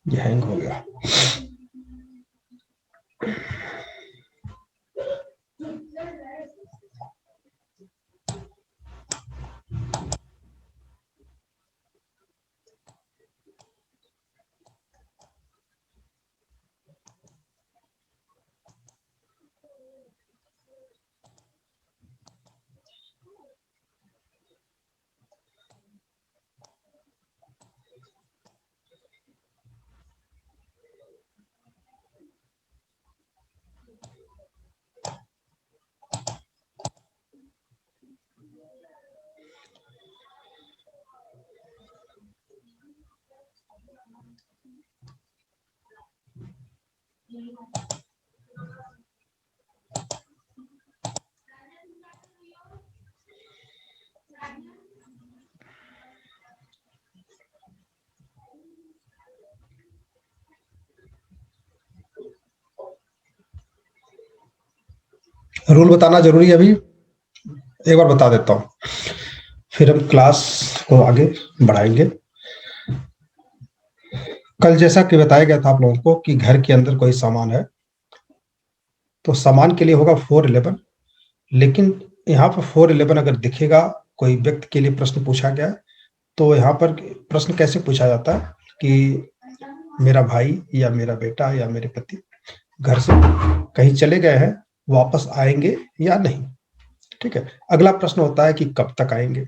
ये हैंग हो गया। रूल बताना जरूरी है अभी, एक बार बता देता हूँ, फिर हम क्लास को आगे बढ़ाएंगे। कल जैसा कि बताया गया था आप लोगों को कि घर के अंदर कोई सामान है, तो सामान के लिए होगा 411, लेकिन यहाँ पर 411 अगर दिखेगा, कोई व्यक्ति के लिए प्रश्न पूछा गया है, तो यहाँ पर प्रश्न कैसे पूछा जाता है कि मेरा भाई या मेरा बेटा या मेरे पति घर से कहीं चले गए हैं, वापस आएंगे या नहीं। ठीक है, अगला प्रश्न होता है कि कब तक आएंगे।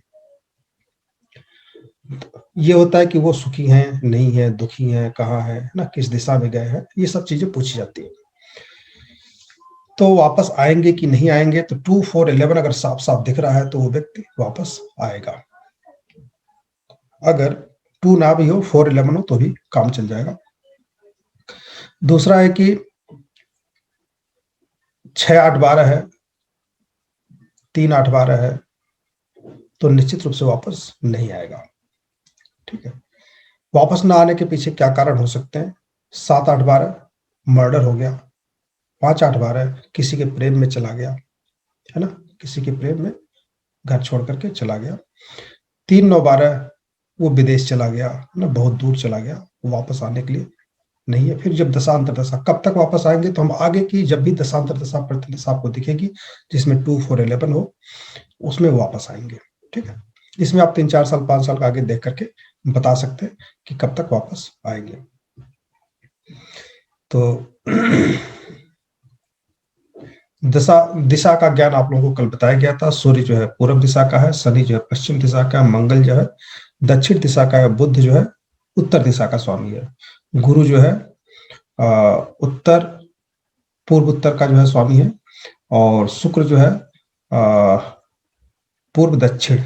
ये होता है कि वो सुखी हैं, नहीं है, दुखी हैं, कहाँ है ना, किस दिशा में गए हैं, ये सब चीजें पूछी जाती है। तो वापस आएंगे कि नहीं आएंगे, तो 2 4 11 अगर साफ साफ दिख रहा है तो वो व्यक्ति वापस आएगा। अगर 2 ना भी हो, 4 11 हो, तो भी काम चल जाएगा। दूसरा है कि 6 8 12 है, 3 8 12 है, तो निश्चित रूप से वापस नहीं आएगा। ठीक है, वापस ना आने के पीछे क्या कारण हो सकते हैं? 7 8 12 मर्डर हो गया, 5 8 12 किसी के प्रेम में चला गया, है ना, किसी के प्रेम में घर छोड़ करके चला गया। 3 9 12 वो विदेश चला गया, है ना, बहुत दूर चला गया, वापस आने के लिए नहीं है। फिर जब दशांतर दशा, कब तक वापस आएंगे, तो हम आगे की जब भी दशांतर दशा प्रतिदशा आपको दिखेगी जिसमें 2 4 11 हो, उसमें वापस आएंगे। ठीक है, इसमें आप 3 4 साल 5 साल का आगे देख करके बता सकते हैं कि कब तक वापस आएंगे। तो दिशा का ज्ञान आप लोगों को कल बताया गया था। सूर्य जो है पूर्व दिशा का है, शनि जो है पश्चिम दिशा का है, मंगल जो है दक्षिण दिशा का है, बुध जो है उत्तर दिशा का स्वामी है, गुरु जो है उत्तर पूर्व उत्तर का जो है स्वामी है, और शुक्र जो है पूर्व दक्षिण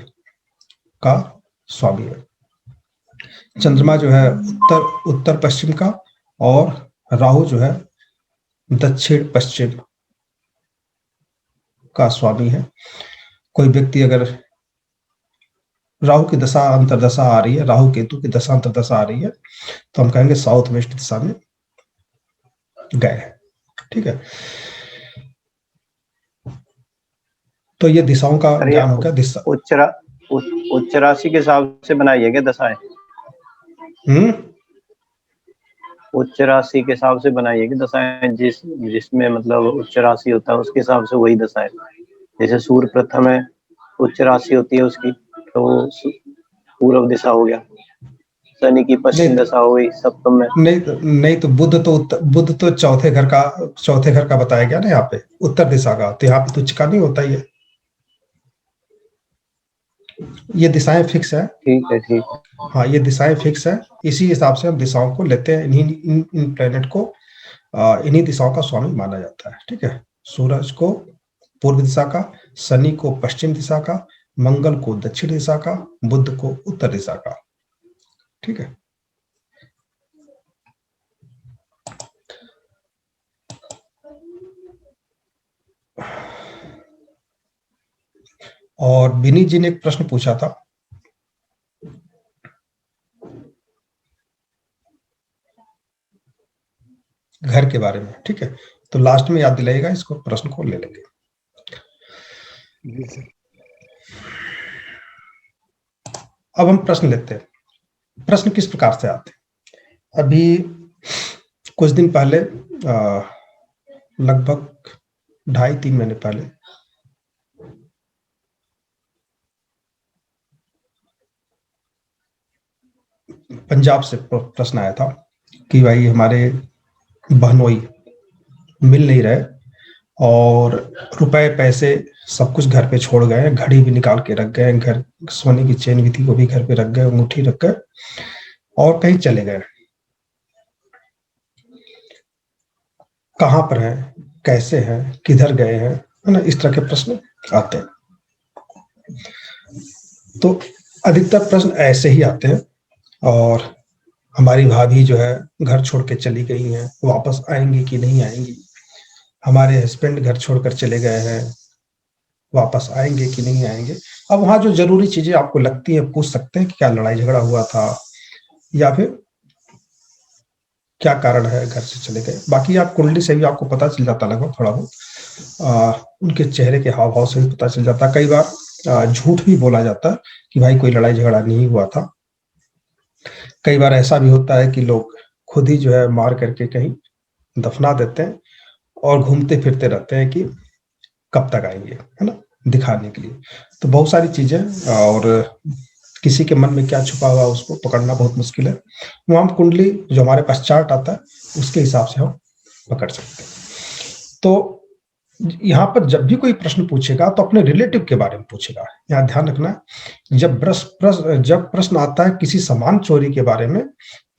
का स्वामी है। चंद्रमा जो है उत्तर उत्तर पश्चिम का, और राहु जो है दक्षिण पश्चिम का स्वामी है। कोई व्यक्ति अगर राहु की दशा अंतरदशा आ रही है, राहु केतु की दशा अंतरदशा आ रही है, तो हम कहेंगे साउथ वेस्ट दिशा में गए हैं। ठीक है, तो ये दिशाओं का अरे ज्ञान हो गया। दिशा उच्च राशि के हिसाब से बनाई है क्या दशाएं? उच्च राशि के हिसाब से बनाई है कि दशाएं, जिसमें मतलब उच्च राशि होता है उसके हिसाब से वही दशाएं। जैसे सूर्य प्रथम है, उच्च राशि होती है उसकी, तो पूर्व दिशा हो गया, शनि की पश्चिम नहीं दशा हो गई सप्तम में। नहीं तो बुध तो चौथे घर का बताया गया ना यहाँ पे, उत्तर दिशा का, तो यहाँ पे तो उच्च का नहीं होता ही है। ये दिशाएं फिक्स है। ठीक है, ठीक है। हाँ, ये दिशाएं फिक्स है, इसी हिसाब से हम दिशाओं को लेते हैं। इन प्लेनेट को इन्हीं दिशाओं का स्वामी माना जाता है। ठीक है, सूरज को पूर्व दिशा का, शनि को पश्चिम दिशा का, मंगल को दक्षिण दिशा का, बुध को उत्तर दिशा का। ठीक है, और विनीत जी ने एक प्रश्न पूछा था घर के बारे में। ठीक है, तो लास्ट में याद दिलाइएगा, इसको प्रश्न को ले लेंगे। जी सर। अब हम प्रश्न लेते हैं। प्रश्न किस प्रकार से आते हैं? अभी कुछ दिन पहले, लगभग 2.5-3 महीने पहले, पंजाब से प्रश्न आया था कि भाई हमारे बहनोई मिल नहीं रहे और रुपए पैसे सब कुछ घर पे छोड़ गए, घड़ी भी निकाल के रख गए, घर सोने की चेन भी थी वो भी घर पे रख गए, अंगूठी रख गए और कहीं चले गए। कहाँ पर हैं, कैसे हैं, किधर गए हैं, है ना, इस तरह के प्रश्न आते हैं। तो अधिकतर प्रश्न ऐसे ही आते हैं। और हमारी भाभी जो है घर छोड़ के चली गई हैं, वापस आएंगी कि नहीं आएंगी, हमारे हस्बैंड घर छोड़कर चले गए हैं, वापस आएंगे कि नहीं आएंगे। अब वहां जो जरूरी चीजें आपको लगती है, पूछ सकते हैं कि क्या लड़ाई झगड़ा हुआ था या फिर क्या कारण है घर से चले गए। बाकी आप कुंडली से भी आपको पता चल जाता लगभग थोड़ा बहुत, उनके चेहरे के हाव भाव से भी पता चल जाता। कई बार झूठ भी बोला जाता है कि भाई कोई लड़ाई झगड़ा नहीं हुआ था। कई बार ऐसा भी होता है कि लोग खुद ही जो है मार करके कहीं दफना देते हैं और घूमते फिरते रहते हैं कि कब तक आएंगे, है ना, दिखाने के लिए। तो बहुत सारी चीजें, और किसी के मन में क्या छुपा हुआ उसको पकड़ना बहुत मुश्किल है। वो हम कुंडली जो हमारे पास चार्ट आता है उसके हिसाब से हम पकड़ सकते हैं। तो यहाँ पर जब भी कोई प्रश्न पूछेगा तो अपने रिलेटिव के बारे में पूछेगा। यहाँ ध्यान रखना, जब प्रश्न आता है किसी सामान चोरी के बारे में,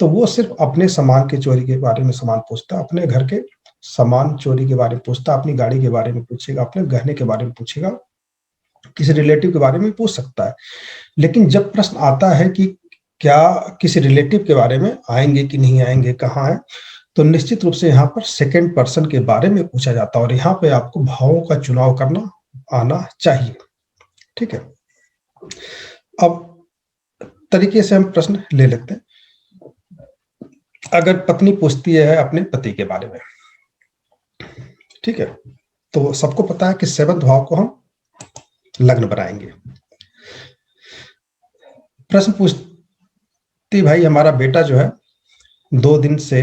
तो वो सिर्फ अपने सामान के चोरी के बारे में सवाल पूछता है, अपने घर के सामान चोरी के बारे में पूछता, अपनी गाड़ी के बारे में पूछेगा, अपने गहने के बारे में पूछेगा, किसी रिलेटिव के बारे में पूछ सकता है। लेकिन जब प्रश्न आता है कि क्या किसी रिलेटिव के बारे में आएंगे कि नहीं आएंगे, कहाँ है, तो निश्चित रूप से यहाँ पर सेकंड पर्सन के बारे में पूछा जाता है और यहाँ पे आपको भावों का चुनाव करना आना चाहिए। ठीक है, अब तरीके से हम प्रश्न ले लेते हैं। अगर पत्नी पूछती है अपने पति के बारे में, ठीक है, तो सबको पता है कि 7th भाव को हम लग्न बनाएंगे। प्रश्न पूछती भाई हमारा बेटा जो है 2 दिन से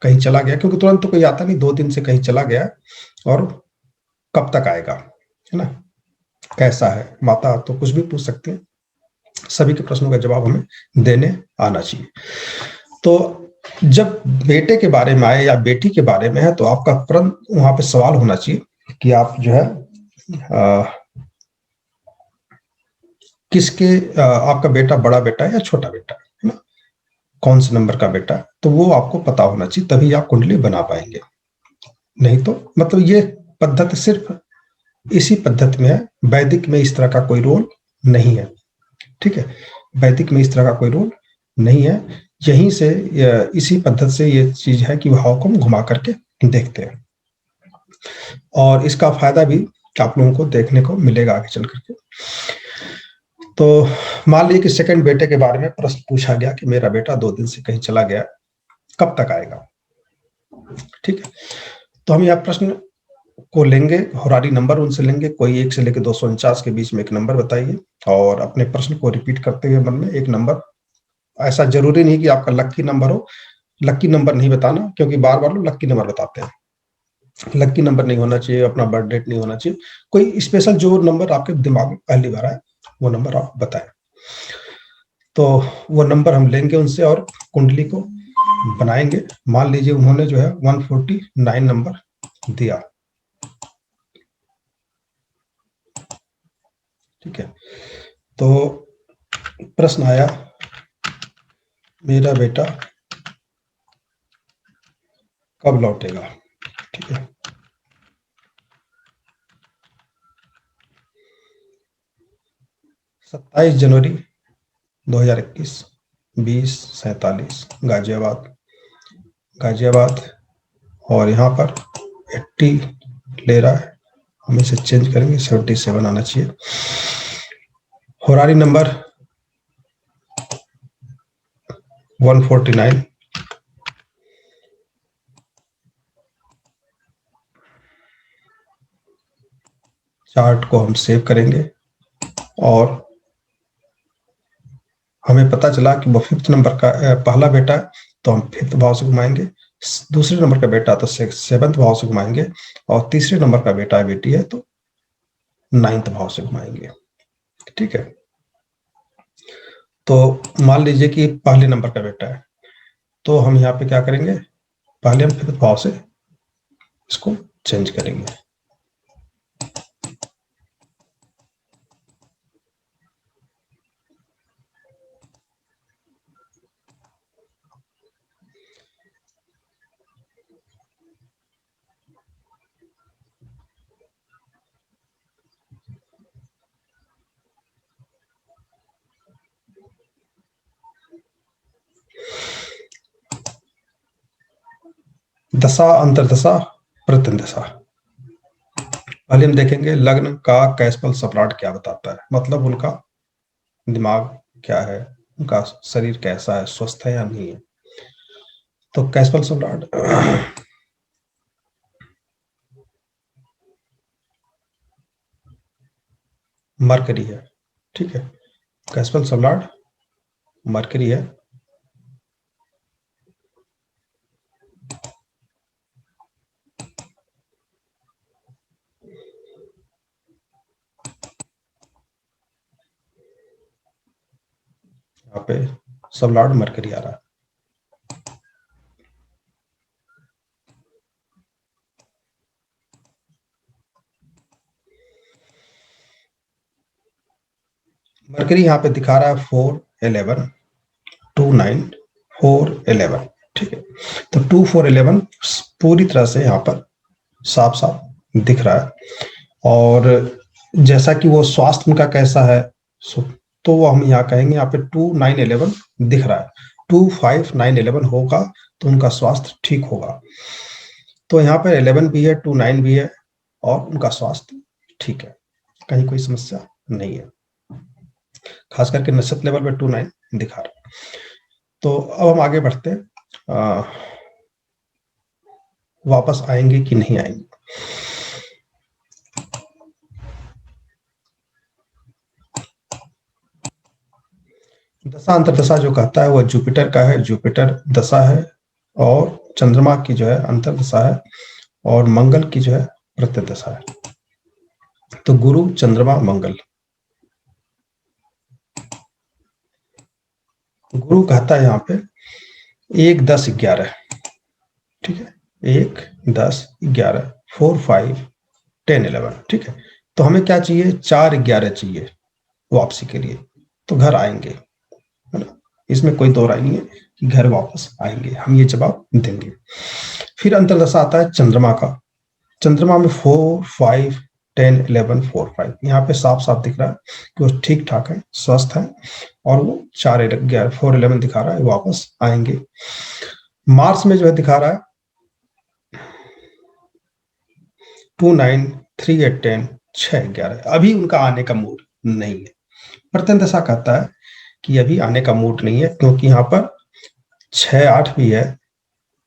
कहीं चला गया, क्योंकि तुरंत तो कोई आता नहीं, 2 दिन से कहीं चला गया और कब तक आएगा, है ना, कैसा है। माता तो कुछ भी पूछ सकते हैं, सभी के प्रश्नों का जवाब हमें देने आना चाहिए। तो जब बेटे के बारे में आए या बेटी के बारे में है तो आपका वहां पे सवाल होना चाहिए कि आप जो है किसके, आपका बेटा बड़ा बेटा है या छोटा बेटा है ना, कौन से नंबर का बेटा है, तो वो आपको पता होना चाहिए, तभी आप कुंडली बना पाएंगे। नहीं तो मतलब ये पद्धति सिर्फ इसी पद्धति में है, वैदिक में इस तरह का कोई रोल नहीं है। ठीक है, वैदिक में इस तरह का कोई रोल नहीं है। यहीं से इसी पद्धति से ये चीज है कि भाव को हम घुमा करके देखते हैं और इसका फायदा भी आप लोगों को देखने को मिलेगा आगे चल करके। तो मान लीजिए कि सेकंड बेटे के बारे में प्रश्न पूछा गया कि मेरा बेटा 2 दिन से कहीं चला गया, कब तक आएगा। ठीक है, तो हम यह प्रश्न को लेंगे, होरारी नंबर उनसे लेंगे, कोई 1 से लेकर 249 के बीच में एक नंबर बताइए और अपने प्रश्न को रिपीट करते हुए मन में एक नंबर, ऐसा जरूरी नहीं कि आपका लक्की नंबर हो, लक्की नंबर नहीं बताना, क्योंकि बार बार लोग लक्की नंबर बताते हैं। लक्की नंबर नहीं होना चाहिए, अपना बर्थ डेट नहीं होना चाहिए, कोई स्पेशल जो नंबर आपके दिमाग में पहली बार आए वो नंबर आप बताएं। तो वो नंबर हम लेंगे उनसे और कुंडली को बनाएंगे। मान लीजिए उन्होंने जो है 149 नंबर दिया। ठीक है, तो प्रश्न आया मेरा बेटा कब लौटेगा। ठीक है, सत्ताईस जनवरी 2021, 20:47 गाजियाबाद और यहाँ पर 80 ले रहा है, हम इसे चेंज करेंगे, 77 आना चाहिए। होरारी नंबर 149, चार्ट को हम सेव करेंगे और हमें पता चला कि वो 5th नंबर का पहला बेटा है तो हम 5th भाव से घुमाएंगे, दूसरे नंबर का बेटा तो 7th भाव से घुमाएंगे और तीसरे नंबर का बेटा है बेटी है तो 9th भाव से घुमाएंगे। ठीक है, तो मान लीजिए कि पहले नंबर का बेटा है तो हम यहाँ पे क्या करेंगे, पहले हम 5th भाव से इसको चेंज करेंगे। दशा, अंतर्दशा, प्रत्यंदशा। पहले हम देखेंगे लग्न का कैशफल सम्राट क्या बताता है, मतलब उनका दिमाग क्या है, उनका शरीर कैसा है, स्वस्थ है या नहीं है। तो कैशफल सम्राट मरकरी है। ठीक है, कैशफल सम्राट मरकरी है। यहाँ पे सम्राट मरकरी आ रहा है। मरकरी यहाँ पे दिखा रहा है 4, 11, 2, 9, 4, 11। ठीक है, तो 2, 4, 11 पूरी तरह से यहाँ पर साफ साफ दिख रहा है। और जैसा कि वो स्वास्थ्य उनका कैसा है, तो वो हम यहाँ कहेंगे यहाँ पे 2, 9, 11 दिख रहा है। 2, 5, 9, 11 होगा तो उनका स्वास्थ्य ठीक होगा। तो यहाँ पर 11 भी है, 2, 9 भी है और उनका स्वास्थ्य ठीक है, कहीं कोई समस्या नहीं है। खास करके नक्षत्र लेवल पे 2, 9 दिखा रहा है। तो अब हम आगे बढ़ते हैं, वापस आएंगे कि नहीं आएंगे। दशा अंतरदशा जो कहता है वो जुपिटर का है, जुपिटर दशा है और चंद्रमा की जो है अंतरदशा है और मंगल की जो है प्रत्यदशा है। तो गुरु, चंद्रमा, मंगल। गुरु कहता है यहाँ पे 1, 10, 11। ठीक है, 1, 10, 11, 4, 5, 10, 11। ठीक है, तो हमें क्या चाहिए, 4, 11 चाहिए वापसी के लिए, तो घर आएंगे, है ना। इसमें कोई दो राय नहीं है कि घर वापस आएंगे, हम ये जवाब देंगे। फिर अंतरदशा आता है चंद्रमा का। चंद्रमा में 4, 5, 10, 11, 4, 5 यहाँ पे साफ साफ दिख रहा है कि वो ठीक ठाक है, स्वस्थ है और वो 4, 11, 4, 11 दिखा रहा है, वापस आएंगे। मार्स में जो है दिखा रहा है 2, 9, 3, 8, 10, 6, 11। अभी उनका आने का मूड नहीं है। प्रत्यंदशा कहता है कि अभी आने का मूड नहीं है क्योंकि यहाँ पर 6, 8 भी है,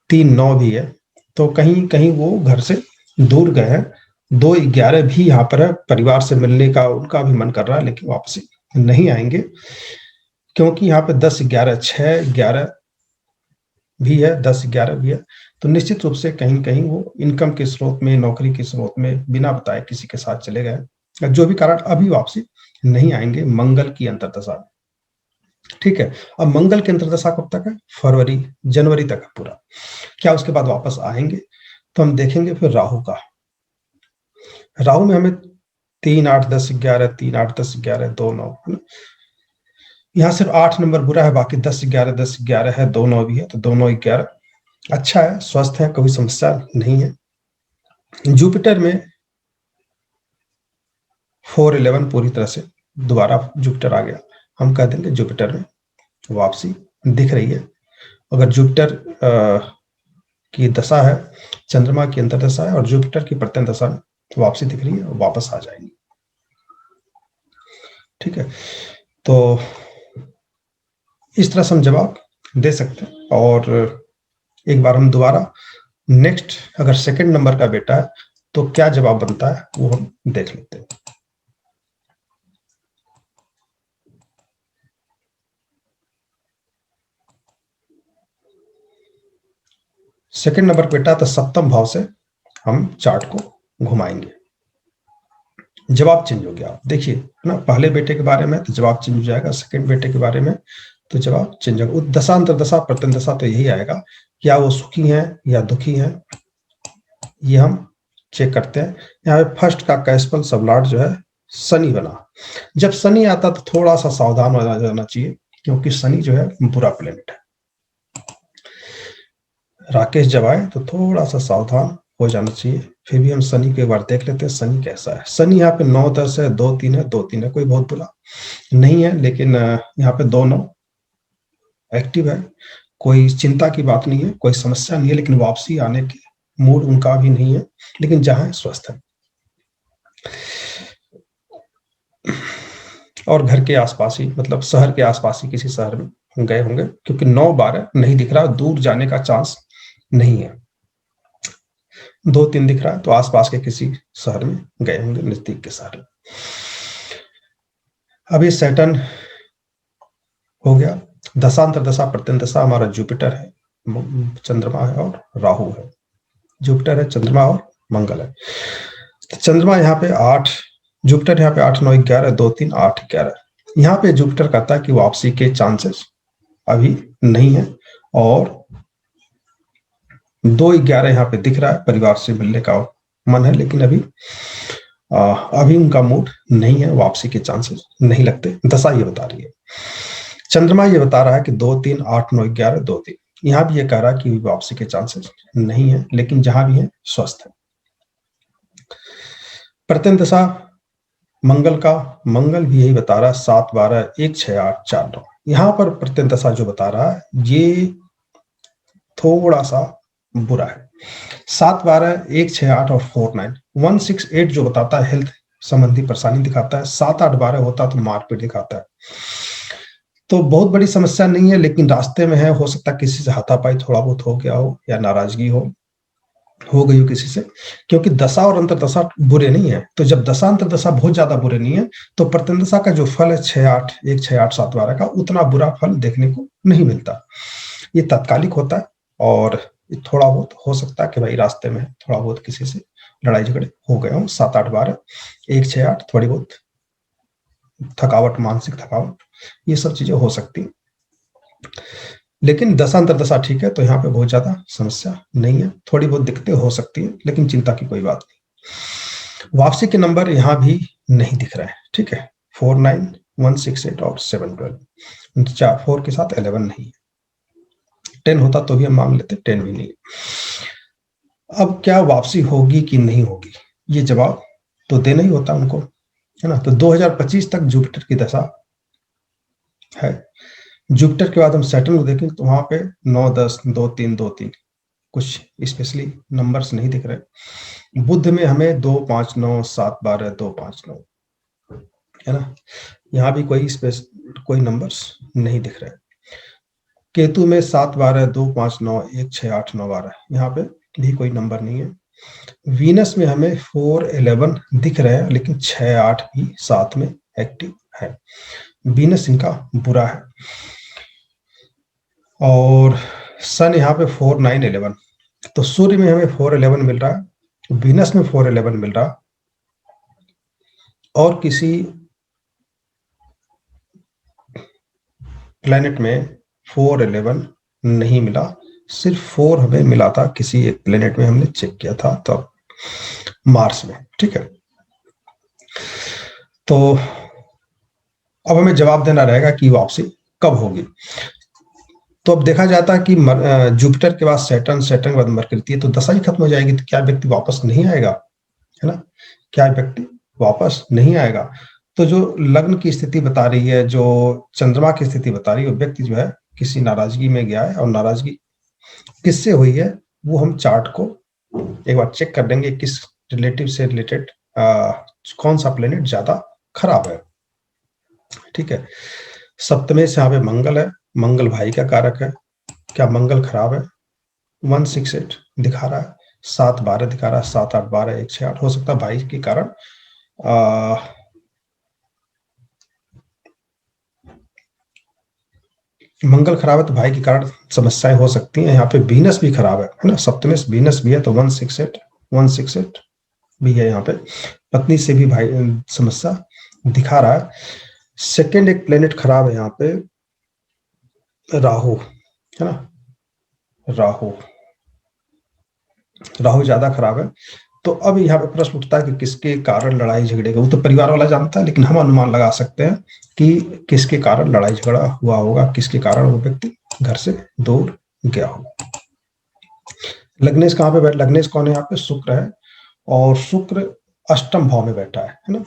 3, 9 भी है, तो कहीं कहीं वो घर से दूर गए हैं। 2, 11 भी यहाँ पर है, परिवार से मिलने का उनका भी मन कर रहा है लेकिन वापसी नहीं आएंगे क्योंकि यहाँ पे 10, 11, 6, 11 भी है, 10, 11 भी है। तो निश्चित रूप से कहीं कहीं वो इनकम के स्रोत में, नौकरी के स्रोत में बिना बताए किसी के साथ चले गए, जो भी कारण अभी वापसी नहीं आएंगे मंगल की अंतर्दशा। ठीक है, अब मंगल की अंतर्दशा कब तक है, फरवरी, जनवरी तक है पूरा। क्या उसके बाद वापस आएंगे, तो हम देखेंगे फिर राहु का। राहु में हमें 3, 8, 10, 11, 3, 8, 10, 11, 2, 9 है ना। यहाँ सिर्फ 8 नंबर बुरा है, बाकी 10, 11, 10, 11 है, 2, 9 भी है, तो 2, 9, 11 अच्छा है, स्वस्थ है, कोई समस्या नहीं है। जुपिटर में 4, 11 पूरी तरह से दोबारा जुपिटर आ गया, हम कह देंगे जुपिटर में वापसी दिख रही है। अगर जुपिटर की दशा है, चंद्रमा की अंतर्दशा है और जुपिटर की प्रत्यंदशा में वापसी दिख रही है, वापस आ जाएंगी। ठीक है, तो इस तरह से हम जवाब दे सकते हैं। और एक बार हम दोबारा नेक्स्ट, अगर सेकंड नंबर का बेटा है तो क्या जवाब बनता है वो हम देख लेते हैं। सेकंड नंबर बेटा, तो सप्तम भाव से हम चार्ट को घुमाएंगे। जवाब चेंज हो गया, देखिए ना, पहले बेटे के बारे में तो जवाब चेंज हो जाएगा, सेकंड बेटे के बारे में तो जवाब चेंज होगा। दशा अंतर्दशा प्रत्यंतदशा तो यही आएगा, क्या वो सुखी हैं या दुखी हैं, ये हम चेक करते हैं। यहाँ पे फर्स्ट का कैस्पल सबलॉर्ड जो है शनि बना। जब शनि आता तो थोड़ा सा सावधान हो जाना चाहिए, क्योंकि शनि जो है बुरा प्लेनेट है। राकेश जब आए तो थोड़ा सा सावधान हो जाना चाहिए। फिर भी हम शनि को एक बार देख लेते हैं, शनि कैसा है। शनि यहाँ पे 9-10 है, 2-3 है, 2-3 है, कोई बहुत बुरा नहीं है, लेकिन यहाँ पे 2-9 एक्टिव है, कोई चिंता की बात नहीं है, कोई समस्या नहीं है, लेकिन वापसी आने के मूड उनका भी नहीं है, लेकिन जहां स्वस्थ है और घर के आसपास ही, मतलब शहर के आसपास ही किसी शहर में गए होंगे, क्योंकि 9-12 नहीं दिख रहा, दूर जाने का चांस नहीं है। 2-3 दिख रहा है, तो आसपास के किसी शहर में गए होंगे, नजदीक के शहर में। अभी सैटर्न हो गया। दशांतर दशा प्रत्यंतदशा हमारा जुपिटर है, चंद्रमा है और राहु है। जुपिटर है, चंद्रमा और मंगल है। तो चंद्रमा यहाँ पे 8, जुपिटर यहाँ पे 8, 9, 11, 2, 3, 8, 11। यहाँ पे जुपिटर कहता है कि वापसी के चांसेस अभी नहीं है, और 2-11 यहाँ पे दिख रहा है, परिवार से मिलने का मन है, लेकिन अभी उनका मूड नहीं है, वापसी के चांसेस नहीं लगते। दशा ये बता रही है, चंद्रमा ये बता रहा है कि 2, 3, 8, 9, 11, 2, 3। यहाँ भी ये कह रहा है कि वापसी के चांसेस नहीं है, लेकिन जहां भी है स्वस्थ है। प्रत्यंत दशा मंगल का, मंगल भी यही बता रहा है, 7, 12, 1, 6, 8, 4, 9। यहाँ पर प्रत्यंत दशा जो बता रहा है ये थोड़ा सा बुरा है। 7, 12, 1, 6, 8 और 4, 9, 1, 6, 8 जो बताता है हेल्थ संबंधी परेशानी दिखाता है। 7, 8, 12 होता तो मारपीट दिखाता है। तो बहुत बड़ी समस्या नहीं है, लेकिन रास्ते में है, हो सकता है किसी से हाथापाई थोड़ा बहुत हो गया हो, या नाराजगी हो गई हो किसी से, क्योंकि दशा और अंतर्दशा बुरे नहीं है। तो जब दशा अंतर्दशा बहुत ज्यादा बुरे नहीं है, तो प्रत्यंतदशा का जो फल है 6, 8, 1, 6, 8, 7, 12 का, उतना बुरा फल देखने को नहीं मिलता। ये तात्कालिक होता है, और थोड़ा बहुत हो सकता है कि भाई रास्ते में थोड़ा बहुत किसी से लड़ाई झगड़े हो गए हों। 7, 8, 12, 1, 6, 8 थोड़ी बहुत थकावट, मानसिक थकावट, ये सब चीजें हो सकती हैं। लेकिन दशा अंतर्दशा ठीक है, तो यहाँ पे बहुत ज्यादा समस्या नहीं है। थोड़ी बहुत दिक्कतें हो सकती है, लेकिन चिंता की कोई बात नहीं। वापसी के नंबर यहाँ भी नहीं दिख रहे हैं, ठीक है। 4, 9, 1, 6, 8 और 7, 12। 4 के साथ 11 नहीं है। 10 होता तो भी हम मान लेते, 10 भी नहीं है। अब क्या वापसी होगी कि नहीं होगी, ये जवाब तो देना ही होता उनको, है ना। तो 2025 तक जुपिटर की दशा है। जुपिटर के बाद हम सैटर्न को देखें तो वहां पे 9, 10, 2, 3, 2, 3 कुछ स्पेशली नंबर्स नहीं दिख रहे। बुध में हमें 2, 5, 9, 7, 12, 2, 5, 9, है ना। यहाँ भी कोई नंबर्स नहीं दिख रहे। केतु में 7, 12, 2, 5, 9, 1, 6, 8, 9, 12, यहाँ पे भी कोई नंबर नहीं है। वीनस में हमें 4, 11 दिख रहे हैं, लेकिन 6, 8 भी साथ में एक्टिव है। वीनस इनका बुरा है। और सन यहाँ पे 4, 9, 11, तो सूर्य में हमें 4, 11 मिल रहा है, वीनस में 4, 11 मिल रहा, और किसी प्लेनेट में 4, 11 नहीं मिला। सिर्फ 4 हमें मिला था किसी एक प्लेनेट में, हमने चेक किया था तब, मार्स में, ठीक है। तो अब हमें जवाब देना रहेगा कि वापसी कब होगी। तो अब देखा जाता है कि जुपिटर के बाद सैटर्न, सैटर्न के बाद मरकरी है, तो दशा ही खत्म हो जाएगी, तो क्या व्यक्ति वापस नहीं आएगा, है ना। क्या व्यक्ति वापस नहीं आएगा। तो जो लग्न की स्थिति बता रही है, जो चंद्रमा की स्थिति बता रही है, वो व्यक्ति जो है किसी नाराजगी में गया है, और नाराजगी किससे हुई है वो हम चार्ट को एक बार चेक कर लेंगे, किस रिलेटिव से रिलेटेड कौन सा प्लेनेट ज्यादा खराब है, ठीक है। सप्तमे से यहाँ पे मंगल है, मंगल भाई का कारक है। क्या मंगल खराब है? 1, 6, 8 दिखा रहा है। 7-12 दिखा रहा है, 7-8-12, 1-6-8 हो सकता है भाई के कारण मंगल खराब है तो भाई के कारण समस्याएं हो सकती हैं। यहाँ पे वीनस भी खराब है ना, सप्तमेश वीनस भी है तो 168 भी है। यहाँ पे पत्नी से भी भाई समस्या दिखा रहा है। सेकंड एक प्लेनेट खराब है यहाँ पे, राहु है ना, राहु ज्यादा खराब है। तो अब यहाँ पे प्रश्न उठता है कि किसके कारण लड़ाई झगड़े का, वो तो परिवार वाला जानता है, लेकिन हम अनुमान लगा सकते हैं कि किसके कारण लड़ाई झगड़ा हुआ होगा, किसके कारण वो व्यक्ति घर से दूर गया होगा। लग्नेश कहाँ पे बैठा, लग्नेश कौन है यहाँ पे, शुक्र है, और शुक्र अष्टम भाव में बैठा है ना।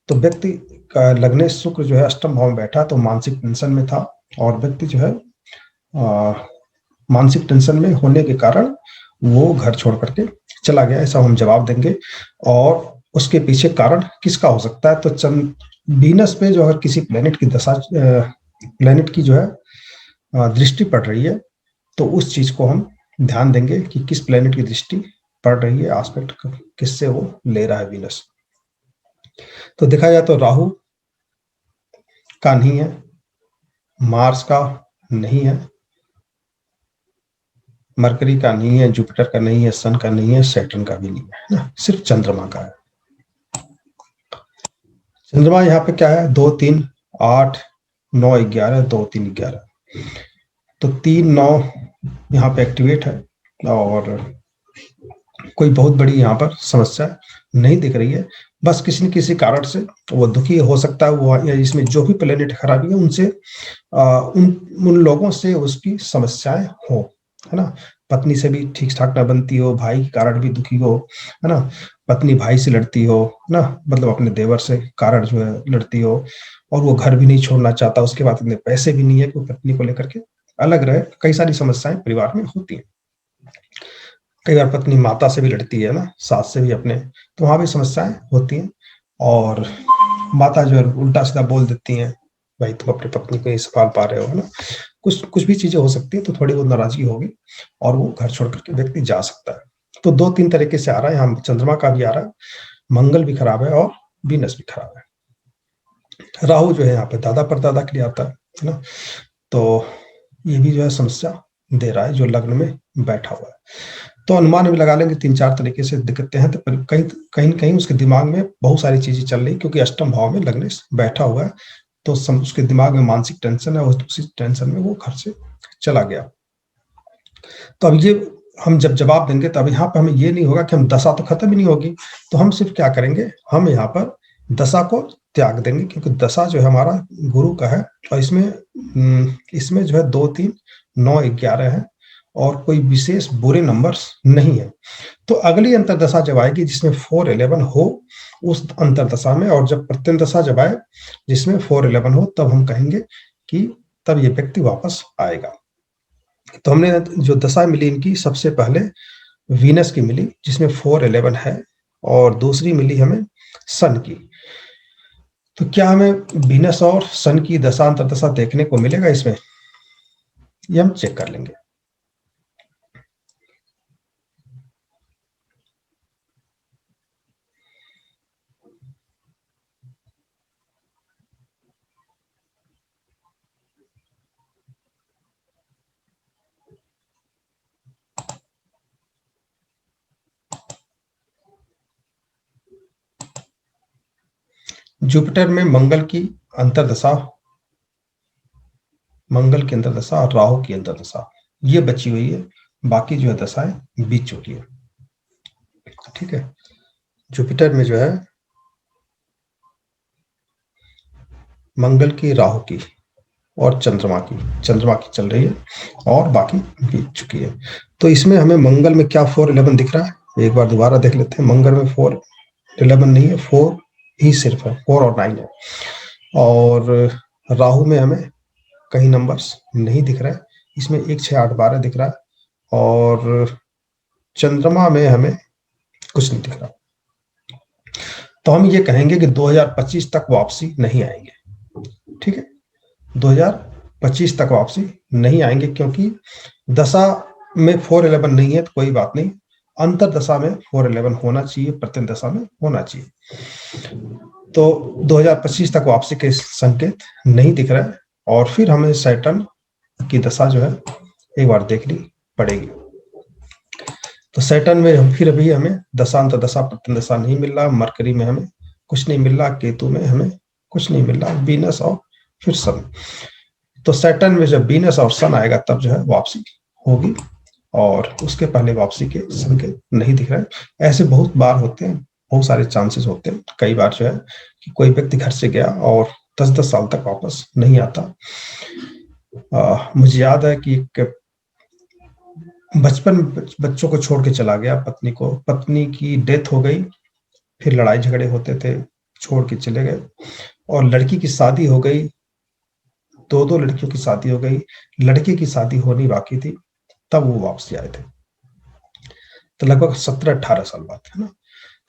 तो व्यक्ति का लग्नेश शुक्र जो है अष्टम भाव में बैठा, तो मानसिक टेंशन में था, और व्यक्ति जो है मानसिक टेंशन में होने के कारण वो घर छोड़ करके चला गया, ऐसा हम जवाब देंगे। और उसके पीछे कारण किसका हो सकता है, तो वीनस पे जो अगर किसी प्लेनेट की दशा, प्लेनेट की जो है दृष्टि पड़ रही है, तो उस चीज को हम ध्यान देंगे कि किस प्लेनेट की दृष्टि पड़ रही है, एस्पेक्ट किससे वो ले रहा है वीनस। तो देखा जाए तो राहु का नहीं है, मार्स का नहीं है, मरकरी का नहीं है, जुपिटर का नहीं है, सन का नहीं है, सैटर्न का भी नहीं है ना, सिर्फ चंद्रमा का है। चंद्रमा यहाँ पे क्या है, 2 3 8 9 11 2 3 11, तो 3 9 यहाँ पे एक्टिवेट है, और कोई बहुत बड़ी यहाँ पर समस्या नहीं दिख रही है। बस किसी न किसी कारण से वो दुखी हो सकता है, वो इसमें जो भी प्लेनेट खराबी है उनसे उन लोगों से उसकी समस्याएं हो, है ना। पत्नी से भी ठीक ठाक ना बनती हो, भाई के कारण भी दुखी हो, है ना, पत्नी भाई से लड़ती हो ना, मतलब अपने देवर से कारण जो है लड़ती हो, और वो घर भी नहीं छोड़ना चाहता, उसके बाद इतने पैसे भी नहीं है कि पत्नी को लेकर के अलग रहे। कई सारी समस्याएं परिवार में होती हैं। कई बार पत्नी माता से भी लड़ती है ना, सास से भी अपने, तो वहां भी समस्याएं होती हैं। और माता जो है उल्टा सीधा बोल देती हैं, भाई तुम अपनी पत्नी को नहीं संभाल पा रहे हो, है ना, कुछ भी चीजें हो सकती है, तो थोड़ी बहुत नाराजगी होगी और वो घर छोड़ करके व्यक्ति जा सकता है। तो 2-3 तरीके से आ रहा है, यहाँ चंद्रमा का भी आ रहा है, मंगल भी खराब है और वीनस भी खराब है। राहु जो है यहाँ पे दादा परदादा के लिए आता है ना, तो ये भी जो है समस्या दे रहा है जो लग्न में बैठा हुआ है। तो अनुमान भी लगा लेंगे 3-4 तरीके से दिक्कतें हैं, तो कहीं कहीं उसके दिमाग में बहुत सारी चीजें चल रही, क्योंकि अष्टम भाव में लग्नेश बैठा हुआ है, तो उसके दिमाग में मानसिक टेंशन है, उसी टेंशन में वो घर से चला गया। तो अब ये हम जब जवाब देंगे तब यहाँ पर हमें ये नहीं होगा कि हम दशा तो खत्म ही नहीं होगी, तो हम सिर्फ क्या करेंगे, हम यहाँ पर दशा को त्याग देंगे, क्योंकि दशा जो है हमारा गुरु का है, और इसमें जो है 2 3 9 11 है, और कोई विशेष बुरे नंबर्स नहीं है। तो अगली अंतरदशा जब आएगी जिसमें 4-11 हो, उस अंतरदशा में, और जब प्रत्यंदशा जब आए जिसमें 4-11 हो, तब हम कहेंगे कि तब ये व्यक्ति वापस आएगा। तो हमने जो दशा मिली इनकी, सबसे पहले वीनस की मिली जिसमें 4-11 है, और दूसरी मिली हमें सन की। तो क्या हमें वीनस और सन की दशा अंतरदशा देखने को मिलेगा इसमें, ये हम चेक कर लेंगे। जुपिटर में मंगल की अंतरदशा, मंगल की अंतरदशा और राहु की अंतरदशा ये बची हुई है, बाकी जो है दशाएं बीत चुकी है। ठीक है, जुपिटर में जो है मंगल की, राहु की और चंद्रमा की चल रही है, और बाकी बीत चुकी है। तो इसमें हमें मंगल में क्या 4-11 दिख रहा है, एक बार दोबारा देख लेते हैं। मंगल में 4-11 नहीं है, 4 ही सिर्फ है, 4 और 9 है। और राहु में हमें कहीं नंबर्स नहीं दिख रहा है, इसमें 1 6 8 12 दिख रहा है, और चंद्रमा में हमें कुछ नहीं दिख रहा। तो हम ये कहेंगे कि 2025 तक वापसी नहीं आएंगे। ठीक है, 2025 तक वापसी नहीं आएंगे, क्योंकि दशा में 4-11 नहीं है, तो कोई बात नहीं, अंतर दशा में 411 होना चाहिए, प्रत्यंत दशा में होना चाहिए। तो 2025 तक वापसी के संकेत नहीं दिख रहा है, और फिर हमें सैटर्न की दशा जो है एक बार देखनी पड़ेगी। तो सैटर्न में फिर अभी हमें दशांत दशा प्रत्यंत दशा नहीं मिल रहा, मरकरी में हमें कुछ नहीं मिल रहा, केतु में हमें कुछ नहीं मिल रहा, वीनस और फिर सन। तो सैटर्न में जब वीनस और सन आएगा तब जो है वापसी होगी, और उसके पहले वापसी के संकेत नहीं दिख रहे हैं। ऐसे बहुत बार होते हैं, बहुत सारे चांसेस होते हैं। कई बार जो है कि कोई व्यक्ति घर से गया और 10-10 साल तक वापस नहीं आता। मुझे याद है कि एक बचपन बच्चों को छोड़ के चला गया, पत्नी की डेथ हो गई, फिर लड़ाई झगड़े होते थे, छोड़ के चले गए, और लड़की की शादी हो गई, 2 लड़कियों की शादी हो गई, लड़के की शादी होनी बाकी थी, तब वो वापसी आए थे। तो लगभग 17-18 साल बाद, है ना।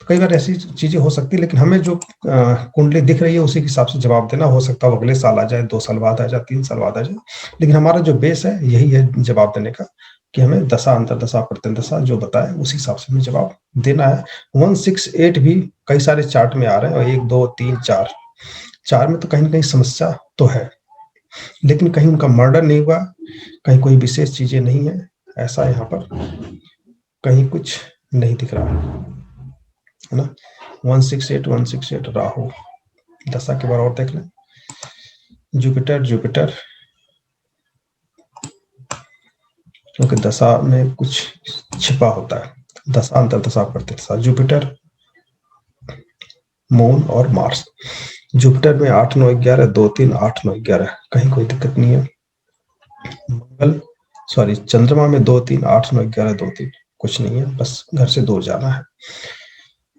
तो कई बार ऐसी चीजें हो सकती है, लेकिन हमें जो कुंडली दिख रही है उसी के हिसाब से जवाब देना। हो सकता है अगले साल आ जाए, 2 साल बाद आ जाए, 3 साल बाद आ जाए, लेकिन हमारा जो बेस है यही है जवाब देने का, कि हमें दशा, अंतरदशा, प्रत्यंत दशा जो बताए उसी हिसाब से हमें जवाब देना है। 168 भी कई सारे चार्ट में आ रहे हैं, और 1, 2, 3, 4 में तो कहीं ना कहीं समस्या तो है, लेकिन कहीं उनका मर्डर नहीं हुआ, कहीं कोई विशेष चीजें नहीं है, ऐसा यहाँ पर कहीं कुछ नहीं दिख रहा है ना। 168 राहु दशा के बार और देख लें। जुपिटर क्योंकि दशा में कुछ छिपा होता है, दशा, अंतरदशा, प्रत्यंतदशा। जुपिटर, मून और मार्स। जुपिटर में 8, 9, 11, 2, 3, 8, 9, 11, कहीं कोई दिक्कत नहीं है। चंद्रमा में 2, 3, 8, 9, 11, 2, 3, कुछ नहीं है, बस घर से दूर जाना है।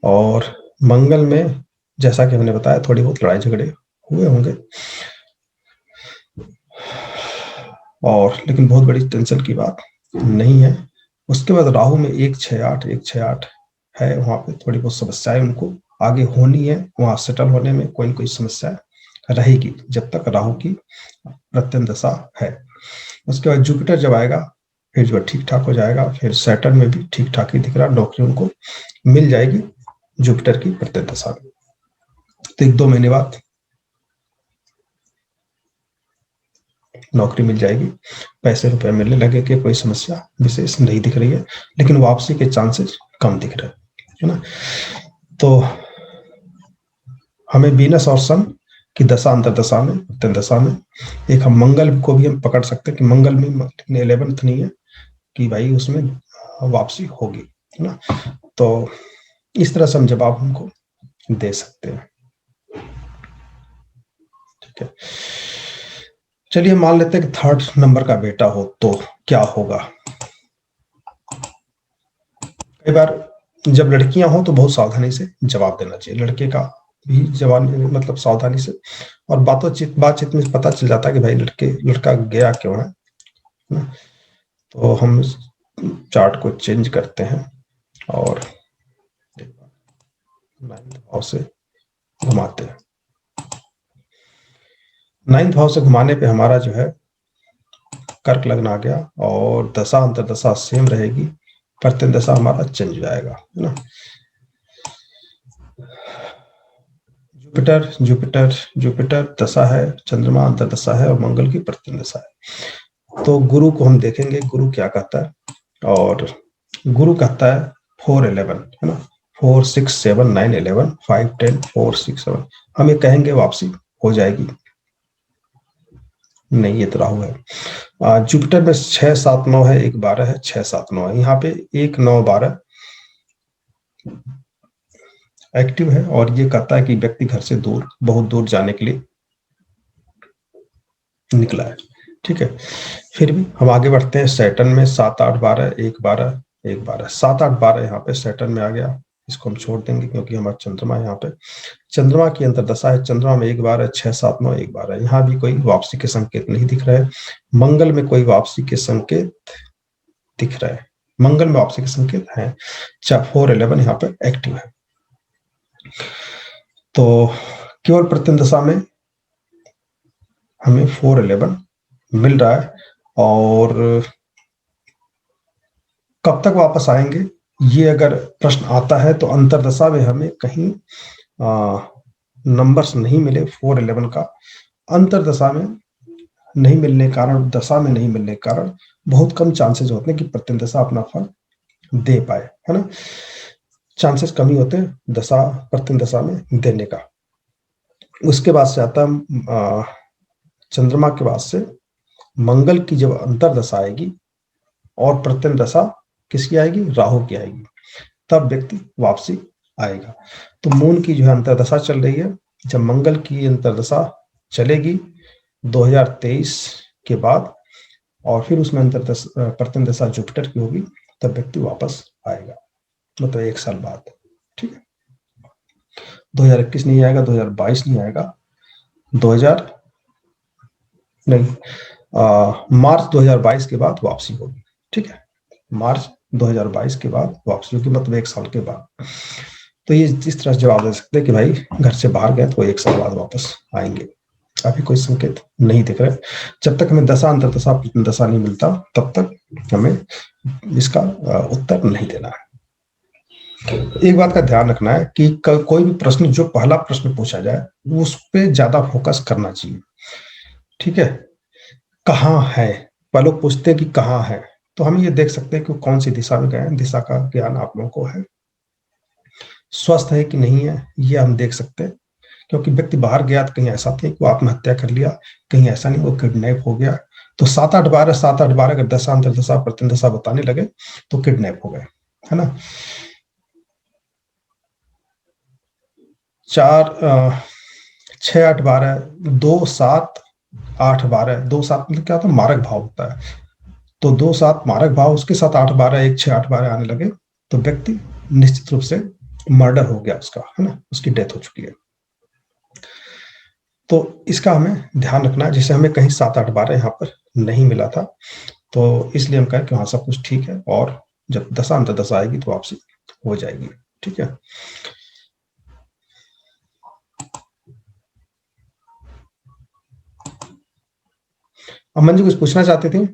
और मंगल में जैसा कि हमने बताया थोड़ी बहुत लड़ाई झगड़े हुए होंगे, और लेकिन बहुत बड़ी टेंशन की बात नहीं है। उसके बाद राहु में 168 है, वहां पे थोड़ी बहुत समस्याएं उनको आगे होनी है, वहां सेटल होने में कोई न कोई समस्या रहेगी जब तक राहु की प्रत्यंत दशा है। उसके बाद जुपिटर जब आएगा फिर जो ठीक ठाक हो जाएगा। फिर सैटर्न में भी ठीक ठाक ही दिख रहा, नौकरी उनको मिल जाएगी जुपिटर की प्रत्यंत दशा में। तो 1-2 महीने बाद नौकरी मिल जाएगी, पैसे रुपए मिलने लगे, कि कोई समस्या विशेष नहीं दिख रही है, लेकिन वापसी के चांसेस कम दिख रहे हैं ना। तो हमें वीनस और सन की दशा, अंतरदशा में, प्रत्यंत दशा में, एक हम मंगल को भी हम पकड़ सकते हैं कि मंगल में 11th नहीं है कि भाई उसमें वापसी होगी, है ना। तो इस तरह से हम जवाब हमको दे सकते हैं, ठीक है। चलिए मान लेते हैं कि 3rd नंबर का बेटा हो तो क्या होगा। कई बार जब लड़कियां हो तो बहुत सावधानी से जवाब देना चाहिए, लड़के का भी जवाब मतलब सावधानी से, और बातचीत में पता चल जाता है कि भाई लड़का गया क्यों है ना। तो हम चार्ट को चेंज करते हैं और 9th भाव से घुमाते हैं। 9th भाव से घुमाने पे हमारा जो है कर्क लग्न आ गया, और दशा अंतरदशा सेम रहेगी, प्रत्यंत दशा हमारा चेंज हो जाएगा, है ना। जुपिटर दशा है, चंद्रमा अंतरदशा है, और मंगल की प्रत्यंत दशा है। तो गुरु को हम देखेंगे, गुरु क्या कहता है, और गुरु कहता है 4-11, है ना। 4, 6, 7, 9, 11, 5, 10, 4, 6, 7, हम ये कहेंगे वापसी हो जाएगी। नहीं, ये तो राहु है। जुपिटर में 6, 7, 9 है, 1, 12 है, 6, 7, 9 है, यहाँ पे 1, 9, 12 एक्टिव है, और ये कहता है कि व्यक्ति घर से दूर, बहुत दूर जाने के लिए निकला है, ठीक है। फिर भी हम आगे बढ़ते हैं। सैटर्न में 7, 8, 12, 1, 12, 1, 12, 7, 8, 12 यहाँ पे सैटर्न में आ गया, इसको हम छोड़ देंगे क्योंकि हमारा चंद्रमा यहाँ पे, चंद्रमा की अंतरदशा है, चंद्रमा में 1, 12, 6, 7, 9, 1, 12, यहाँ भी कोई वापसी के संकेत नहीं दिख रहे। मंगल में कोई वापसी के संकेत दिख रहे हैं, मंगल में वापसी के संकेत है। 4-11 यहाँ पे एक्टिव है। तो केवल प्रत्यंत दशा में हमें 4-11 मिल रहा है, और कब तक वापस आएंगे ये अगर प्रश्न आता है तो अंतरदशा में हमें कहीं नंबर्स नहीं मिले 411 का, अंतरदशा में नहीं मिलने के कारण, दशा में नहीं मिलने के कारण बहुत कम चांसेस होते हैं कि प्रत्यंदशा अपना फल दे पाए, है ना। चांसेस कम ही होते हैं दशा प्रत्यंदशा में देने का। उसके बाद से आता है चंद्रमा के बाद से मंगल की जब अंतरदशा आएगी और प्रत्यंदशा किसकी आएगी, राहु की आएगी, तब व्यक्ति वापसी आएगा। तो मून की जो है अंतरदशा चल रही है, जब मंगल की अंतरदशा चलेगी 2023 के बाद और फिर उसमें अंतरदशा प्रत्यंदशा जुपिटर की होगी, तब व्यक्ति वापस आएगा, मतलब 1 साल बाद, ठीक है। 2021 नहीं आएगा, 2022 नहीं आएगा, 2000 नहीं मार्च 2022 के बाद वापसी होगी, ठीक है। मार्च 2022 के बाद वापसी होगी, मतलब 1 साल के बाद। तो ये इस तरह से जवाब दे सकते हैं कि भाई घर से बाहर गए तो 1 साल बाद वापस आएंगे। अभी कोई संकेत नहीं दिख रहा है। जब तक हमें दशा अंतरदशा प्रत्यंदशा नहीं मिलता तब तक हमें इसका उत्तर नहीं देना है। एक बात का ध्यान रखना है कि कोई भी प्रश्न, जो पहला प्रश्न पूछा जाए उस पर ज्यादा फोकस करना चाहिए, ठीक है। कहाँ है, पहले लोग पूछते हैं कि कहाँ है, तो हम ये देख सकते हैं कि कौन सी दिशा में गए हैं, दिशा का ज्ञान आप लोगों को है। स्वस्थ है कि नहीं है ये हम देख सकते हैं, क्योंकि व्यक्ति बाहर गया तो कहीं ऐसा नहीं कि वो आत्महत्या कर लिया, कहीं ऐसा नहीं वो किडनैप हो गया। तो 7-8-12 अगर दशा अंतरदशा प्रत्यंदशा बताने लगे तो किडनैप हो गए, है ना। 6-8-12 2-7-8-12 2-7 मतलब क्या होता है, मारक भाव होता है। तो 2-7 मारक भाव, उसके साथ 8-12 1-6-8-12 आने लगे तो व्यक्ति निश्चित रूप से मर्डर हो गया उसका, है ना, उसकी डेथ हो चुकी है। तो इसका हमें ध्यान रखना है। जैसे हमें कहीं 7-8-12 यहाँ पर नहीं मिला था, तो इसलिए हम कहें कि हाँ सब कुछ ठीक है, और जब दशा अंतरदशा आएगी तो वापसी हो जाएगी, ठीक है। अमन जी कुछ पूछना चाहते थे?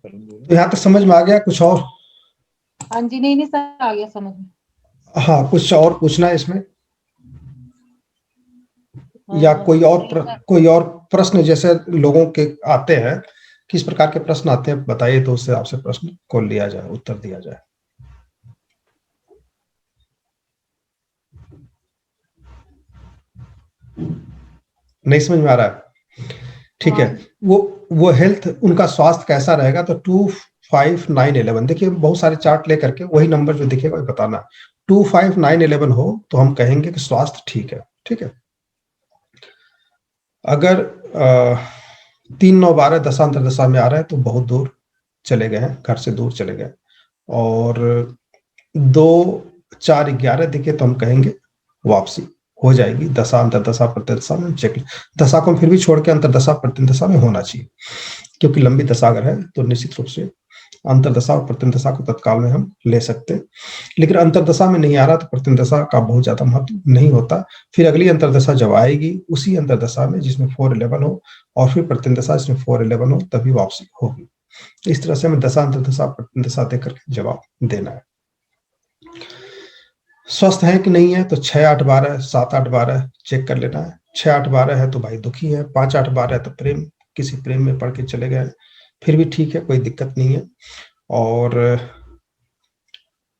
तो यहाँ तक समझ में आ गया कुछ और? हाँ जी, नहीं नहीं सर, आ गया समझ में। हाँ, कुछ और पूछना है इसमें, या कोई और प्रश्न जैसे लोगों के आते हैं, किस प्रकार के प्रश्न आते हैं बताइए, तो उससे आपसे प्रश्न को लिया जाए, उत्तर दिया जाए। नहीं समझ में आ रहा है, ठीक है। वो हेल्थ, उनका स्वास्थ्य कैसा रहेगा, तो 2-5-9-11 देखिए, बहुत सारे चार्ट लेकर के वही नंबर जो दिखेगा वही बताना। 2-5-9-11 हो तो हम कहेंगे कि स्वास्थ्य ठीक है, ठीक है। अगर 3-9-12 दशा अंतरदशा में आ रहा है तो बहुत दूर चले गए हैं, घर से दूर चले गए। और 2-4-11 दिखे तो हम कहेंगे वापसी हो जाएगी, दशा अंतरदशा प्रत्यंदशा में चेक। दशा को फिर भी छोड़ के अंतरदशा प्रत्यंदशा में होना चाहिए, क्योंकि लंबी दशा अगर है तो निश्चित रूप से अंतरदशा और प्रत्यंदशा को तत्काल में हम ले सकते हैं। लेकिन अंतरदशा में नहीं आ रहा तो प्रत्यंदशा का बहुत ज्यादा महत्व नहीं होता। फिर अगली अंतरदशा जब आएगी उसी अंतरदशा में जिसमें 4-11 हो, और फिर प्रत्यंदशा जिसमें 4-11 हो, तभी वापसी होगी। इस तरह से हमें दशा अंतरदशा प्रत्यंदशा देकर के जवाब देना है। स्वस्थ है कि नहीं है, तो 6-8-12 7-8-12 चेक कर लेना है। 6-8-12 है तो भाई दुखी है, 5-8-12 है तो प्रेम, किसी प्रेम में पड़ के चले गए, फिर भी ठीक है, कोई दिक्कत नहीं है। और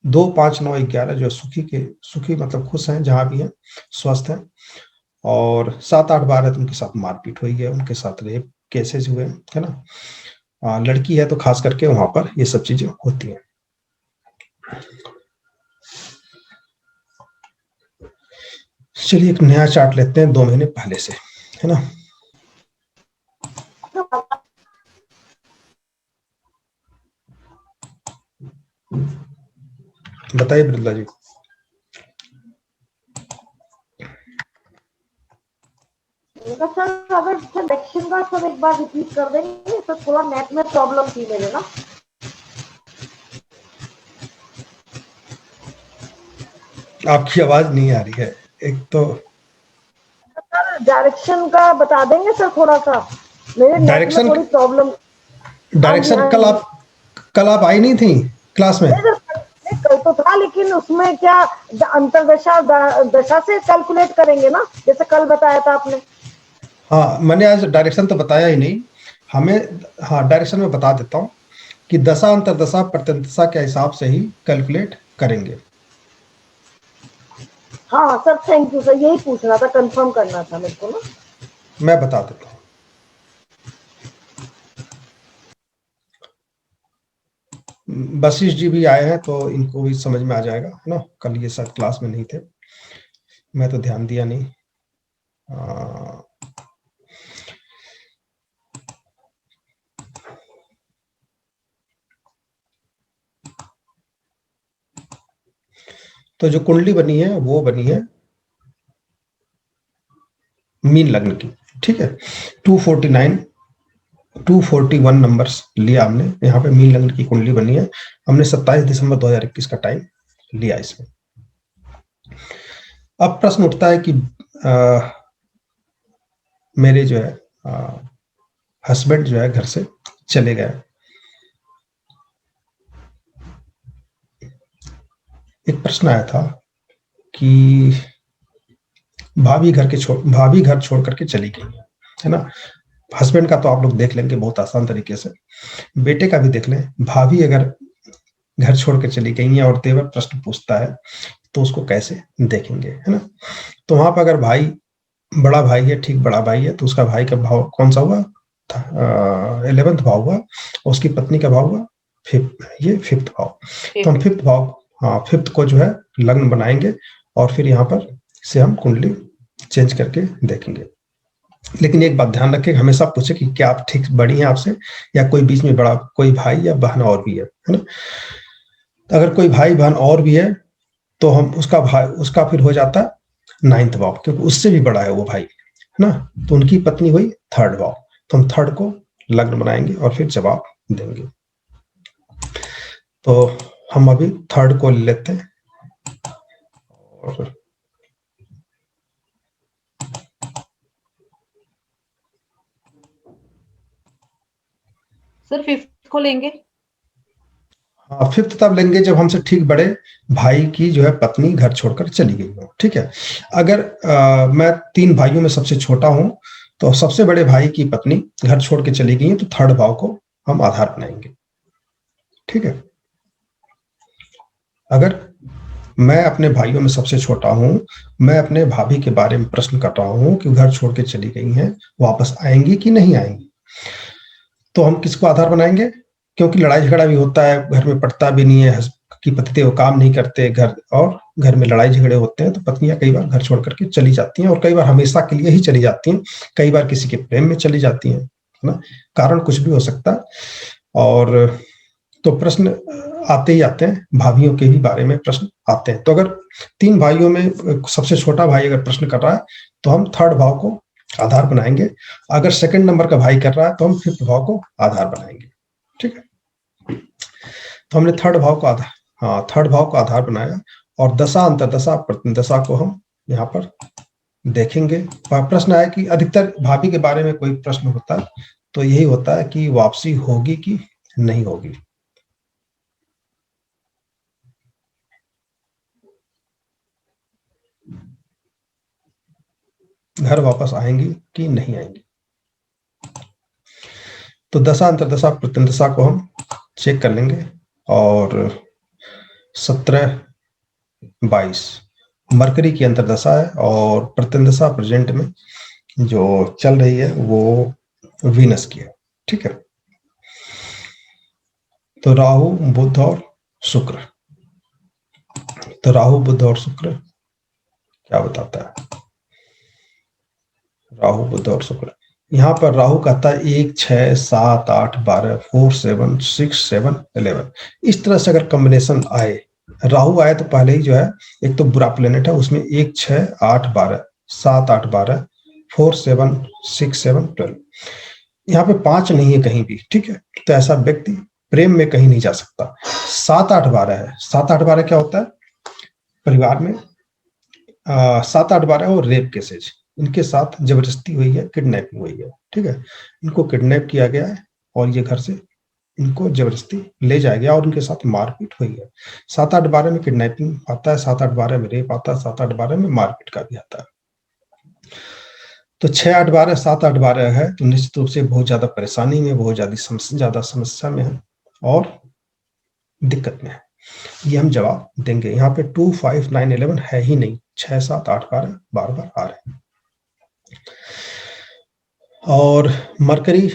2-5-9-11 जो सुखी मतलब खुश हैं, जहां भी हैं, स्वस्थ हैं। और 7-8-12 तो उनके साथ मारपीट हुई है, उनके साथ रेप केसेस हुए, है ना। लड़की है तो खास करके वहां पर ये सब चीजें होती हैं। चलिए एक नया चार्ट लेते हैं 2 महीने पहले से, है ना। बताइए बिरला जी। सर अगर सिलेक्शन का सब एक बार रिपीट कर देंगे तो थोड़ा नेट में प्रॉब्लम थी मेरे ना। आपकी आवाज नहीं आ रही है एक तो। सर डायरेक्शन का बता देंगे सर थोड़ा सा, मेरे नेट डायरेक्शन में थोड़ी प्रॉब्लम। डायरेक्शन कल आप आई नहीं थी क्लास में? कल तो था, लेकिन उसमें क्या अंतरदशा दशा से कैलकुलेट करेंगे ना, जैसे कल बताया था आपने। हाँ, मैंने आज डायरेक्शन तो बताया ही नहीं हमें। हाँ, डायरेक्शन में बता देता हूँ कि दशा अंतरदशा प्रत्यंतदशा के हिसाब से ही कैलकुलेट करेंगे। हाँ सर, थैंक यू सर, यही पूछना था, कंफर्म करना था मेरे को ना। मैं बता देता हूँ। वशिष्ठ जी भी आए हैं तो इनको भी समझ में आ जाएगा, है ना। कल ये शायद क्लास में नहीं थे, मैं तो ध्यान दिया नहीं। तो जो कुंडली बनी है वो बनी है मीन लग्न की, ठीक है। 249 241 नंबर्स लिया हमने, यहाँ पे मीन लग्न की कुंडली बनी है। हमने 27 दिसंबर 2021 का टाइम लिया इसमें। अब प्रश्न उठता है कि मेरे जो है हस्बैंड जो है घर से चले गए। एक प्रश्न आया था कि भाभी घर छोड़ करके चली गई है ना। हस्बैंड का तो आप लोग देख लेंगे बहुत आसान तरीके से, बेटे का भी देख लें। भाभी अगर घर छोड़ के चली गई है और देवर प्रश्न पूछता है तो उसको कैसे देखेंगे, है ना। तो वहां पर अगर भाई बड़ा भाई है, ठीक, बड़ा भाई है, तो उसका भाई का भाव कौन सा हुआ? 11th भाव हुआ। उसकी पत्नी का भाव हुआ फिफ्थ भाव। तो हम फिफ्थ भाव, हाँ, फिफ्थ को जो है लग्न बनाएंगे और फिर यहाँ पर से हम कुंडली चेंज करके देखेंगे। लेकिन एक बात ध्यान रखें, हमेशा पूछे कि क्या आप ठीक बड़ी हैं आपसे, या कोई बीच में बड़ा कोई भाई या बहन और भी है ना। अगर कोई भाई बहन और भी है तो हम उसका फिर हो जाता है 9th भाव, क्योंकि उससे भी बड़ा है वो भाई, है ना। तो उनकी पत्नी हुई 3rd भाव। तो हम 3rd को लग्न बनाएंगे और फिर जवाब देंगे। तो हम अभी 3rd को लेते हैं और सर 5th को लेंगे। हाँ, 5th तब लेंगे जब हमसे ठीक बड़े भाई की जो है पत्नी घर छोड़कर चली गई हो, ठीक है। अगर मैं 3 भाइयों में सबसे छोटा हूं तो सबसे बड़े भाई की पत्नी घर छोड़ के चली गई है, तो 3rd भाव को हम आधार बनाएंगे, ठीक है। अगर मैं अपने भाइयों में सबसे छोटा हूं, मैं अपने भाभी के बारे में प्रश्न कर रहा हूं कि घर छोड़ के चली गई हैं, वापस आएंगी कि नहीं आएंगी, तो हम किसको आधार बनाएंगे? क्योंकि लड़ाई झगड़ा भी होता है, घर में पड़ता भी नहीं है कि पतिदेव काम नहीं करते घर में लड़ाई झगड़े होते हैं, तो पत्नियां कई बार घर छोड़ करके चली जाती हैं, और कई बार हमेशा के लिए ही चली जाती हैं, कई बार किसी के प्रेम में चली जाती हैं, है ना। कारण कुछ भी हो सकता है। और तो प्रश्न आते ही आते हैं, भाभीियों के भी बारे में प्रश्न आते हैं। तो अगर 3 भाइयों में सबसे छोटा भाई अगर प्रश्न कर रहा है तो हम 3rd भाव को आधार बनाएंगे। अगर 2nd नंबर का भाई कर रहा है तो हम 5th भाव को आधार बनाएंगे, ठीक है। तो हमने 3rd भाव को आधार बनाया, और दशा अंतरदशा प्रत्यंतदशा को हम यहाँ पर देखेंगे। प्रश्न आया कि अधिकतर भाभी के बारे में कोई प्रश्न होता है तो यही होता है कि वापसी होगी कि नहीं होगी। घर वापस आएंगी कि नहीं आएंगी। तो दशा अंतरदशा प्रत्यंतदशा को हम चेक कर लेंगे, और 17-22 मरकरी की अंतरदशा है, और प्रत्यंतदशा प्रेजेंट में जो चल रही है वो वीनस की है, ठीक है। तो राहु बुध और शुक्र, तो राहु बुध और शुक्र क्या बताता है? राहु बुध और शुक्र, यहाँ पर राहु कहता है 1, 6, 7, 8, 12, 4, 7, 6, 7, 11। इस तरह से अगर कॉम्बिनेशन आए, राहु आए तो पहले ही जो है एक तो बुरा प्लेनेट है, उसमें 1, 6, 8, 12, 7, 8, 12, 4, 7, 6, 7, 12। यहाँ पे 5 नहीं है कहीं भी, ठीक है। तो ऐसा व्यक्ति प्रेम में कहीं नहीं जा सकता। 7, 8, 12 है। 7, 8, 12 क्या होता है? परिवार में 7, 8, 12 और रेप केसेज, इनके साथ जबरदस्ती हुई है, किडनैपिंग हुई है, ठीक है। इनको किडनैप किया गया है और ये घर से इनको जबरदस्ती ले जाया गया और उनके साथ मारपीट हुई है। 7-8 बारे में किडनैपिंग आता है, 7-8 बारे में रेप आता है, 7-8 बारे में मारपीट का भी आता है। तो 6-8 बार 7-8 बार है तो निश्चित रूप से बहुत ज्यादा परेशानी में, बहुत ज्यादा समस्या में है और दिक्कत में है। ये हम जवाब देंगे। यहाँ पे 2, 5, 9, 11 है ही नहीं, 6, 7, 8 बार बार आ रहे हैं। और मरकरी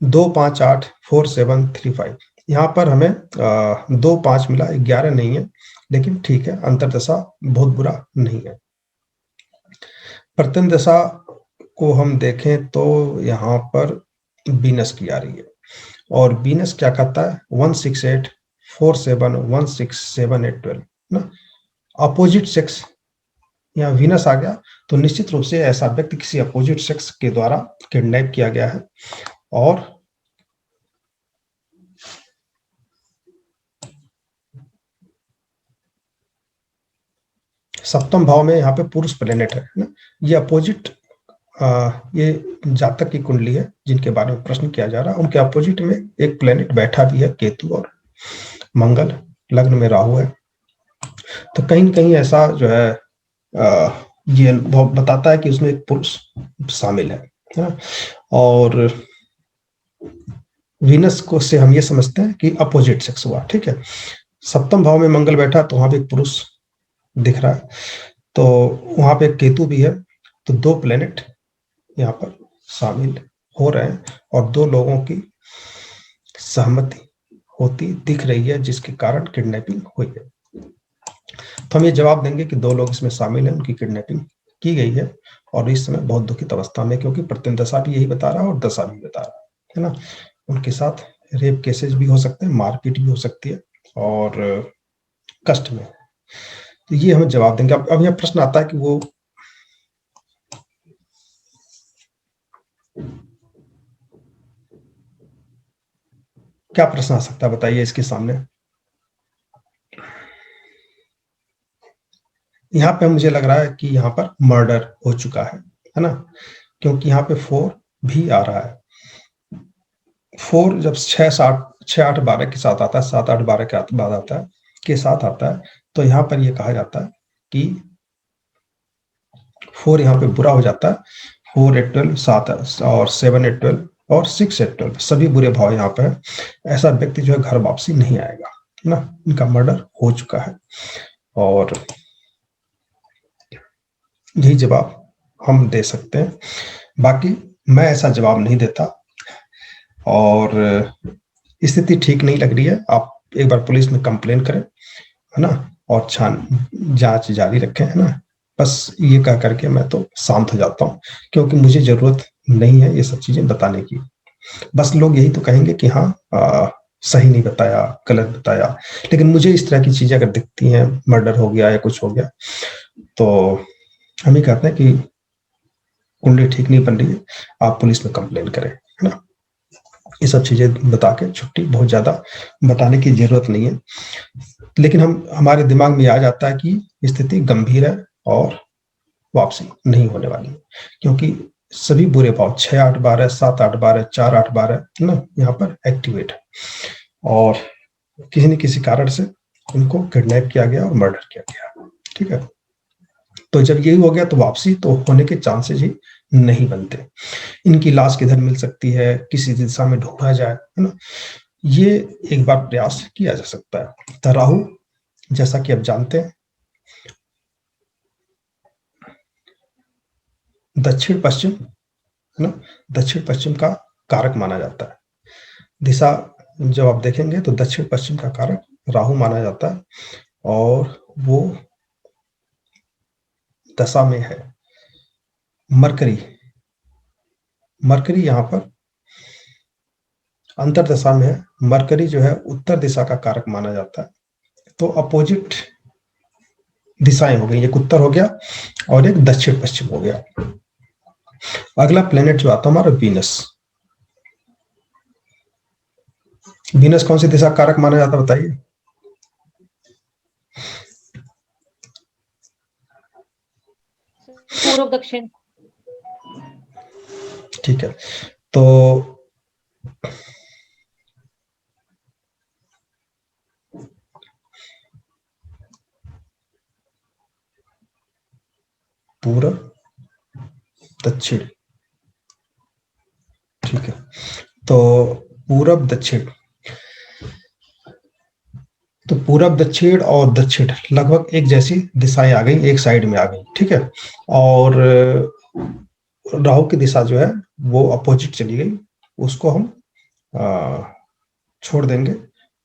2, 5, 8, 4, 7, 3, 5, यहाँ पर हमें 2, 5 मिला, 11 नहीं है, लेकिन ठीक है, अंतरदशा बहुत बुरा नहीं है। प्रत्यन दशा को हम देखें तो यहाँ पर बीनस की आ रही है और बीनस क्या कहता है 1, 6, 8, 4, 7, 1, 6, 7, 8, 12 ना, अपोजिट सेक्स यहाँ वीनस आ गया तो निश्चित रूप से ऐसा व्यक्ति किसी अपोजिट सेक्स के द्वारा किडनैप किया गया है। और सप्तम भाव में यहाँ पे पुरुष प्लेनेट है ना, ये अपोजिट ये जातक की कुंडली है जिनके बारे में प्रश्न किया जा रहा है, उनके अपोजिट में एक प्लेनेट बैठा भी है, केतु और मंगल, लग्न में राहु है। तो कहीं न कहीं ऐसा जो है ये बताता है कि उसमें एक पुरुष शामिल है ना। और वीनस को से हम ये समझते हैं कि अपोजिट सेक्स हुआ, ठीक है। सप्तम भाव में मंगल बैठा तो वहां पे एक पुरुष दिख रहा है, तो वहां पे एक केतु भी है, तो 2 प्लेनेट यहाँ पर शामिल हो रहे हैं और 2 लोगों की सहमति होती दिख रही है जिसके कारण किडनैपिंग हुई है। तो हम ये जवाब देंगे कि 2 लोग इसमें शामिल हैं, उनकी किडनैपिंग की गई है और इस समय बहुत दुखित अवस्था में, क्योंकि प्रत्यन दशा भी यही बता रहा है और दशा भी बता रहा है ना। उनके साथ रेप केसेस भी हो सकते हैं, मारपीट भी हो सकती है और कष्ट में। तो ये हम जवाब देंगे। अब यहाँ प्रश्न आता है कि वो क्या प्रश्न आ सकता है, बताइए इसके सामने। यहाँ पे मुझे लग रहा है कि यहाँ पर मर्डर हो चुका है ना, क्योंकि यहाँ पे 4 भी आ रहा है। 4 जब 6, 8, 12 के साथ आता है, 7, 8, 12 के बाद आता है, के साथ आता है, तो यहाँ पर ये कहा जाता है कि 4 यहाँ पे बुरा हो जाता है। 4, 8, 12, 7 और 7, 8, 12 और 6, 8, 12 सभी बुरे भाव यहाँ पे है। ऐसा व्यक्ति जो है घर वापसी नहीं आएगा ना, इनका मर्डर हो चुका है और यही जवाब हम दे सकते हैं। बाकी मैं ऐसा जवाब नहीं देता और स्थिति ठीक नहीं लग रही है। आप एक बार पुलिस में कंप्लेन करें, है ना, और जांच जारी रखें, है ना। बस ये कह करके मैं तो शांत हो जाता हूँ, क्योंकि मुझे जरूरत नहीं है ये सब चीजें बताने की। बस लोग यही तो कहेंगे कि हाँ सही नहीं बताया, गलत बताया, लेकिन मुझे इस तरह की चीजें अगर दिखती हैं, मर्डर हो गया या कुछ हो गया, तो हम ही कहते हैं कि कुंडली ठीक नहीं बन रही है, आप पुलिस में कंप्लेन करें, है ना। ये सब चीजें बता के छुट्टी, बहुत ज्यादा बताने की जरूरत नहीं है, लेकिन हमारे दिमाग में आ जाता है कि स्थिति गंभीर है और वापसी नहीं होने वाली, क्योंकि सभी बुरे भाव 6, 8, 12, 7, 8, 12, 4, 8, 12 ना यहाँ पर एक्टिवेट है और किसी न किसी कारण से इनको किडनैप किया गया और मर्डर किया गया, ठीक है। तो जब यही हो गया तो वापसी तो होने के चांसेस ही नहीं बनते। इनकी लाश किधर मिल सकती है, किसी दिशा में ढूंढा जाए, है ना, ये एक बार प्रयास किया जा सकता है। तो राहु, जैसा कि आप जानते हैं, दक्षिण पश्चिम, है ना, दक्षिण पश्चिम का कारक माना जाता है। दिशा जब आप देखेंगे तो दक्षिण पश्चिम का कारक राहु माना जाता है और वो दशा में है मरकरी यहाँ पर अंतरदशा में है। मरकरी जो है उत्तर दिशा का कारक माना जाता है, तो अपोजिट दिशाएं हो गई, एक उत्तर हो गया और एक दक्षिण पश्चिम हो गया। अगला प्लेनेट जो आता है हमारा वीनस कौन सी दिशा कारक माना जाता है, बताइए। पूर्व दक्षिण। ठीक है, तो पूरब दक्षिण, ठीक है, तो पूरब दक्षिण, तो पूरब दक्षिण और दक्षिण लगभग एक जैसी दिशाएं आ गई, एक साइड में आ गई, ठीक है। और राहु की दिशा जो है वो अपोजिट चली गई, उसको हम छोड़ देंगे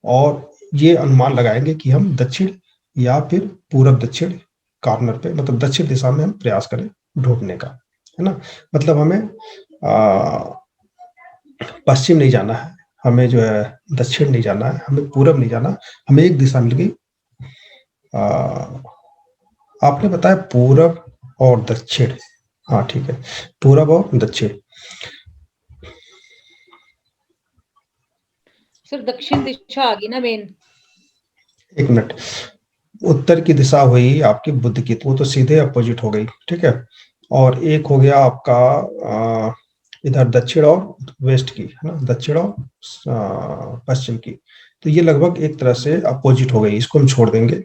और ये अनुमान लगाएंगे कि हम दक्षिण या फिर पूरब दक्षिण कॉर्नर पे, मतलब दक्षिण दिशा में हम प्रयास करें ढूंढने का, है ना। मतलब हमें पश्चिम नहीं जाना है, हमें जो है दक्षिण नहीं जाना है, हमें पूरब नहीं जाना, हमें एक दिशा मिल गई। आपने बताया पूरब और दक्षिण, हाँ ठीक है, पूरब और दक्षिण। सर दक्षिण दिशा आ गई ना मेन। एक मिनट, उत्तर की दिशा हुई आपकी बुध की, तो वो तो सीधे अपोजिट हो गई, ठीक है। और एक हो गया आपका इधर दक्षिण और वेस्ट की, है ना, दक्षिण और पश्चिम की, तो ये लगभग एक तरह से अपोजिट हो गई, इसको हम छोड़ देंगे।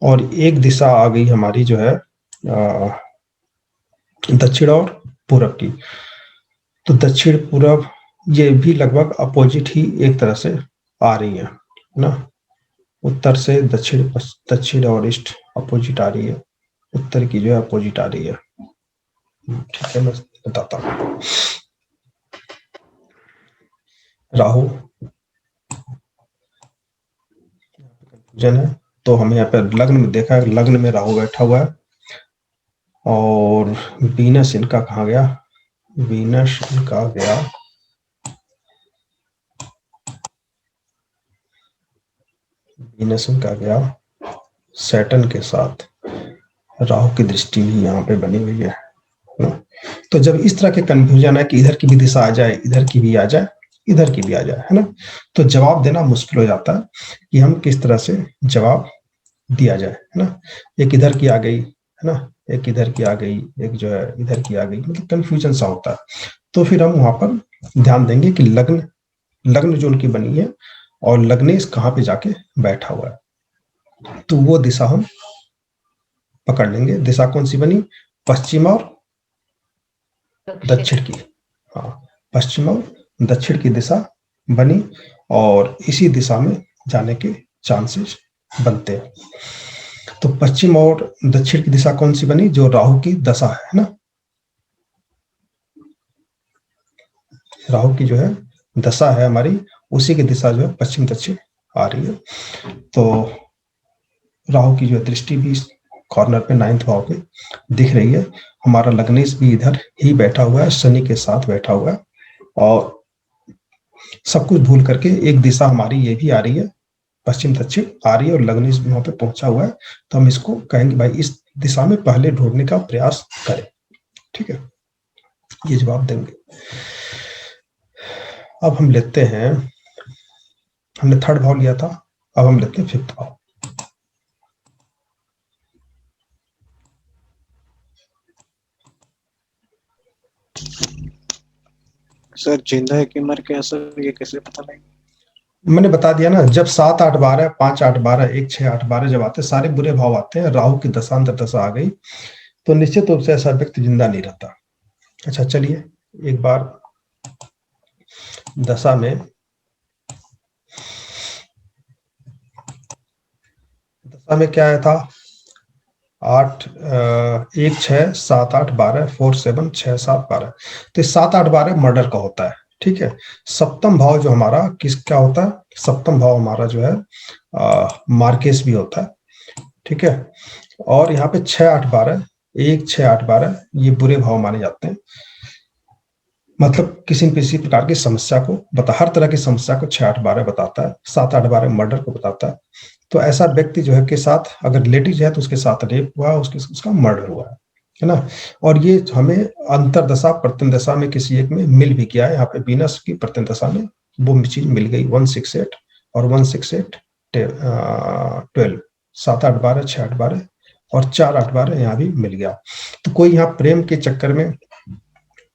और एक दिशा आ गई हमारी जो है दक्षिण और पूरब की, तो दक्षिण पूरब ये भी लगभग अपोजिट ही एक तरह से आ रही है ना। उत्तर से दक्षिण, दक्षिण और ईस्ट अपोजिट आ रही है, उत्तर की जो है अपोजिट आ रही है, ठीक है। मैं बताता हूँ, राहु कंफ्यूजन है, तो हमें यहाँ पे लग्न में देखा है, लग्न में राहु बैठा हुआ है, और वीनस इनका कहाँ गया, वीनस इनका गया वीनस इनका गया सैटर्न के साथ, राहु की दृष्टि भी यहाँ पे बनी हुई है ना। तो जब इस तरह के कंफ्यूजन है कि इधर की भी दिशा आ जाए, इधर की भी आ जाए, इधर की भी आ जाए, है ना, तो जवाब देना मुश्किल हो जाता है कि हम किस तरह से जवाब दिया जाए, है ना। एक इधर की आ गई, है ना, एक इधर की आ गई, एक जो है इधर की आ गई, मतलब कंफ्यूजन सा होता है। तो फिर हम वहां पर ध्यान देंगे कि लग्न, लग्न जो उनकी बनी है और लग्नेश कहाँ पे जाके बैठा हुआ है, तो वो दिशा हम पकड़ लेंगे। दिशा कौन सी बनी, पश्चिम और दक्षिण की, हाँ, पश्चिम और दक्षिण की दिशा बनी, और इसी दिशा में जाने के चांसेस बनते हैं। तो पश्चिम और दक्षिण की दिशा कौन सी बनी, जो राहु की दशा है ना, राहु की जो है दशा है हमारी, उसी की दिशा जो है पश्चिम दक्षिण आ रही है। तो राहु की जो है दृष्टि भी कॉर्नर पे 9th भाव पे दिख रही है, हमारा लग्नेश भी इधर ही बैठा हुआ है, शनि के साथ बैठा हुआ है, और सब कुछ भूल करके एक दिशा हमारी ये भी आ रही है, पश्चिम दक्षिण आ रही है, और लग्नेश भी वहां पे पहुंचा हुआ है। तो हम इसको कहेंगे भाई इस दिशा में पहले ढूंढने का प्रयास करें, ठीक है, ये जवाब देंगे। अब हम लेते हैं, हमने 3rd भाव लिया था, अब हम लेते हैं 5th भाव। सर जिंदा है कि मर गया सर, ये कैसे पता लगेगा? मैंने बता दिया ना, जब 7 8 12 5 8 12 1 6 8 12 जब आते हैं, सारे बुरे भाव आते हैं, राहु की दशांतर दशा आ गई तो निश्चित रूप से ऐसा व्यक्ति जिंदा नहीं रहता। अच्छा चलिए एक बार दशा में क्या आया था, 8 1 6 7 8 12 4 7 6 7 12, तो 7 8 12 मर्डर का होता है, ठीक है। सप्तम भाव जो हमारा किस क्या होता है, सप्तम भाव हमारा जो है मार्केस भी होता है, ठीक है। और यहाँ पे 6 8 12 1 6 8 12 ये बुरे भाव माने जाते हैं, मतलब किसी न किसी प्रकार की समस्या को बता, हर तरह की समस्या को 6 8 12 बताता है, 7 8 12 मर्डर को बताता है। तो ऐसा व्यक्ति जो है के साथ अगर रिलेटिव है तो उसके साथ रेप हुआ, उसका मर्डर हुआ है ना। और ये हमें अंतरदशा प्रत्यंदशा में किसी एक में मिल भी गया है, यहाँ पे वीनस की प्रत्यंदशा में वो चीज मिल गई, 168 और 168 12 7 8 12 6 8 12 और 4 8 12 यहाँ भी मिल गया। तो कोई यहाँ प्रेम के चक्कर में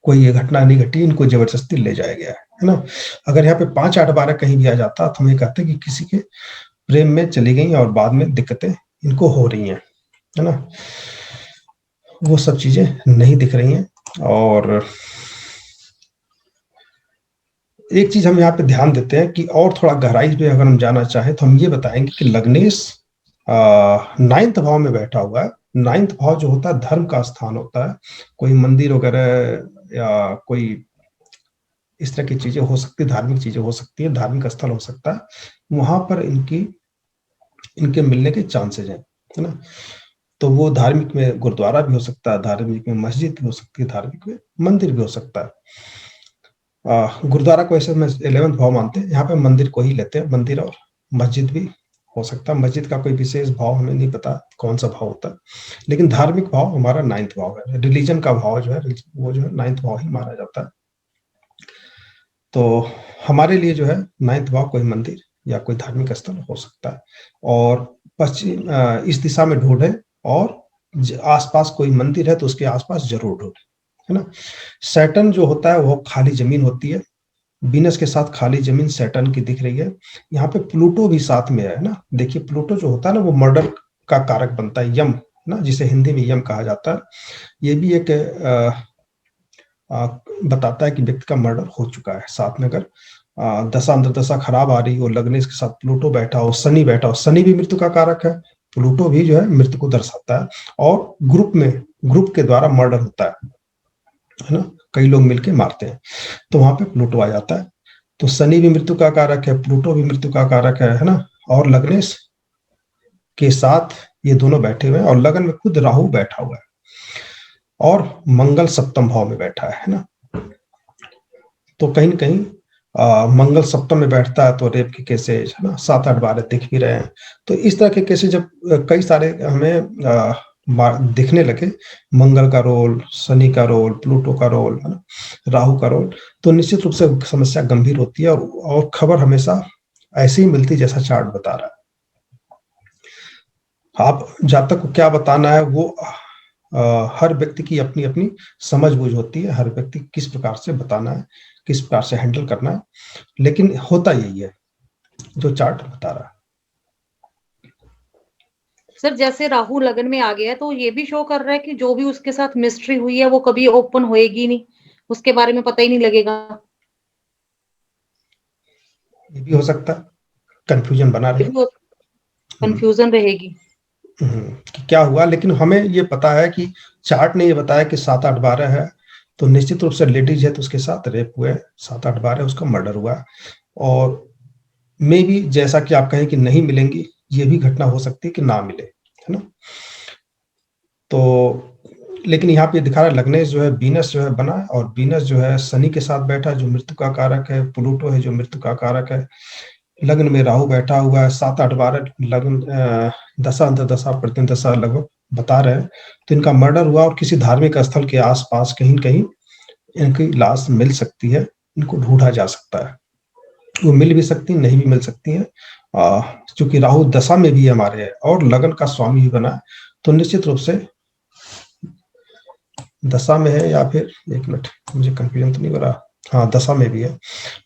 कोई ये घटना नहीं घटी, इनको जबरदस्ती ले जाया गया है ना। अगर यहाँ पे 5, 8, 12 कहीं भी आ जाता तो हम ये कहते कि किसी के प्रेम में चली गई और बाद में दिक्कतें इनको हो रही हैं, है ना। वो सब चीजें नहीं दिख रही हैं। और एक चीज हम यहाँ पे ध्यान देते हैं कि और थोड़ा गहराई पे अगर हम जाना चाहें तो हम ये बताएंगे कि लग्नेश 9th भाव में बैठा हुआ है। 9th भाव जो होता है धर्म का स्थान होता है, कोई मंदिर वगैरह या कोई इस तरह की चीजें हो सकती है, धार्मिक चीजें हो सकती है, धार्मिक स्थल हो सकता है, वहां पर इनके मिलने के चांसेज हैं, है ना। तो वो धार्मिक में गुरुद्वारा भी हो सकता है, धार्मिक में मस्जिद भी हो सकती है, धार्मिक में मंदिर भी हो सकता है। गुरुद्वारा को ऐसे में 11th भाव मानते हैं, यहाँ पे मंदिर को ही लेते हैं, मंदिर और मस्जिद भी हो सकता है। मस्जिद का कोई विशेष भाव हमें नहीं पता कौन सा भाव होता है, लेकिन धार्मिक भाव हमारा 9th भाव है। रिलीजन का भाव जो है वो जो है 9th भाव ही माना जाता है। तो हमारे लिए जो है 9th भाव कोई मंदिर या कोई धार्मिक स्थल हो सकता है। और पश्चिम इस दिशा में ढूंढे और आसपास कोई मंदिर है तो उसके आसपास जरूर ढूंढे, है ना। सैटर्न जो होता है वो खाली जमीन होती है, वीनस के साथ खाली जमीन सैटर्न की दिख रही है। यहाँ पे प्लूटो भी साथ में है ना। देखिए प्लूटो जो होता है ना वो मर्डर का कारक बनता है, यम ना, जिसे हिंदी में यम कहा जाता है। ये भी एक बताता है कि व्यक्ति का मर्डर हो चुका है। साथ में अगर दशा अंतर्दशा खराब आ रही हो, लगने के साथ प्लूटो बैठा हो, शनि बैठा हो, शनि भी मृत्यु का कारक है, प्लूटो भी जो है मृत्यु को दर्शाता है। और ग्रुप के द्वारा मर्डर होता है ना, कई लोग मिलके मारते हैं, तो वहां पे प्लूटो आ जाता है। तो शनि भी मृत्यु का कारक है, प्लूटो भी मृत्यु का कारक है ना। और लग्नेश के साथ ये दोनों बैठे हुए हैं, और लगन में खुद राहु बैठा हुआ है, और मंगल 7th भाव में बैठा है ना। तो कहीं न कहीं मंगल 7th में बैठता है तो रेप के केसेज, है ना, 7, 8, 12 दिख भी रहे हैं। तो इस तरह के केसेज जब कई सारे हमें दिखने लगे, मंगल का रोल, शनि का रोल, प्लूटो का रोल, है ना, राहु का रोल, तो निश्चित रूप से समस्या गंभीर होती है। और खबर हमेशा ऐसी ही मिलती जैसा चार्ट बता रहा है। आप जातक को क्या बताना है वो हर व्यक्ति की अपनी अपनी समझ बूझ होती है, हर व्यक्ति किस प्रकार से बताना है, किस प्रकार से हैंडल करना है, लेकिन होता यही है जो चार्ट बता रहा है। सर जैसे राहु लगन में आ गया है तो ये भी शो कर रहा है कि जो भी उसके साथ मिस्ट्री हुई है वो कभी ओपन होएगी नहीं, उसके बारे में पता ही नहीं लगेगा। ये भी हो सकता है, कंफ्यूजन बना रहे, कंफ्यूजन रहेगी कि क्या हुआ। लेकिन हमें ये पता है कि चार्ट ने ये बताया कि 7, 8, 12 है, तो निश्चित रूप से लेडीज है तो उसके साथ रेप हुए, 7, 8, 12 उसका मर्डर हुआ। और मे भी जैसा कि आप कहें कि नहीं मिलेंगी, ये भी घटना हो सकती है कि ना मिले, है ना। तो लेकिन यहाँ पे दिखा रहा है लग्नेश जो है वीनस जो है बना, और वीनस जो है शनि के साथ बैठा जो मृत्यु का कारक है, प्लूटो है जो मृत्यु का कारक है, लग्न में राहु बैठा हुआ है, 7, 8, 12 लग्न दशा अंतर्दशा प्रतिदशा लगभग बता रहे हैं। तो इनका मर्डर हुआ और किसी धार्मिक स्थल के आसपास कहीं न कहीं इनकी लाश मिल सकती है, इनको ढूंढा जा सकता है। वो मिल भी सकती है, नहीं भी मिल सकती है। चूंकि राहु दशा में भी हमारे है और लगन का स्वामी भी बना है, तो निश्चित रूप से दशा में है, या फिर एक मिनट मुझे कंफ्यूजन तो नहीं हो रहा, हाँ दशा में भी है।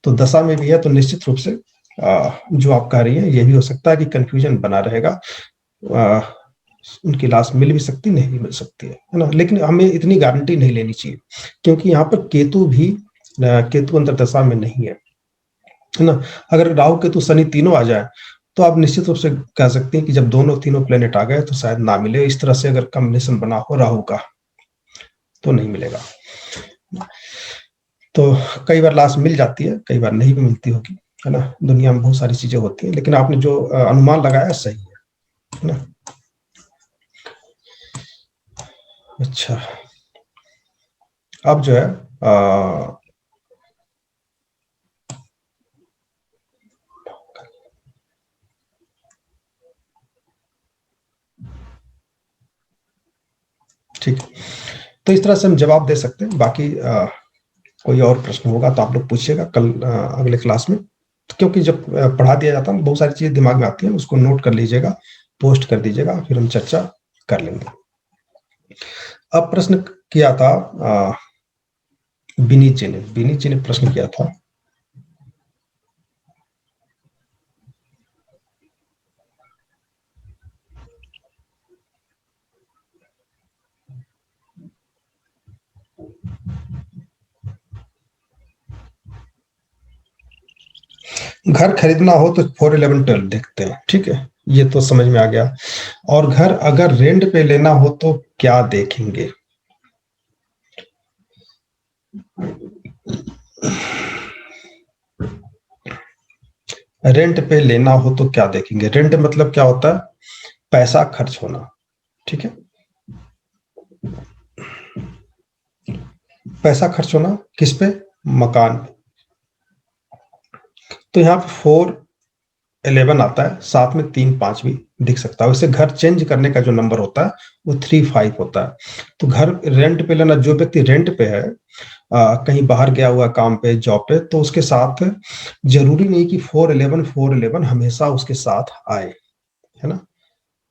तो दशा में भी है तो निश्चित रूप से जो आप कह रही हैं ये भी हो सकता है कि कंफ्यूजन बना रहेगा। उनकी लाश मिल भी सकती, नहीं भी मिल सकती है ना। लेकिन हमें इतनी गारंटी नहीं लेनी चाहिए, क्योंकि यहाँ पर केतु अंतर्दशा में नहीं है ना। अगर राहु केतु शनि तीनों आ जाए तो आप निश्चित रूप से कह सकते हैं कि जब तीनों प्लेनेट आ गए तो शायद ना मिले। इस तरह से अगर कॉम्बिनेशन बना हो राहु का तो नहीं मिलेगा। तो कई बार लाश मिल जाती है, कई बार नहीं भी मिलती होगी, है ना। दुनिया में बहुत सारी चीजें होती हैं, लेकिन आपने जो अनुमान लगाया सही है ना। अच्छा, अब जो है ठीक, तो इस तरह से हम जवाब दे सकते हैं। बाकी कोई और प्रश्न होगा तो आप लोग पूछिएगा कल अगले क्लास में, क्योंकि जब पढ़ा दिया जाता है बहुत सारी चीजें दिमाग में आती हैं, उसको नोट कर लीजिएगा, पोस्ट कर दीजिएगा, फिर हम चर्चा कर लेंगे। अब प्रश्न किया था विनीत जी ने प्रश्न किया था। घर खरीदना हो तो 4, 11, 12 देखते हैं, ठीक है, ये तो समझ में आ गया। और घर अगर रेंट पे लेना हो तो क्या देखेंगे? रेंट पे लेना हो तो क्या देखेंगे? रेंट मतलब क्या होता है? पैसा खर्च होना, ठीक है, पैसा खर्च होना किस पे? मकान पे। तो यहाँ पे 4, 11 आता है, साथ में 3, 5 भी दिख सकता है। वैसे घर चेंज करने का जो नंबर होता है वो 3, 5 होता है। तो घर रेंट पे लेना, जो व्यक्ति रेंट पे है, कहीं बाहर गया हुआ काम पे, जॉब पे, तो उसके साथ जरूरी नहीं कि 4, 11 हमेशा उसके साथ आए, है ना,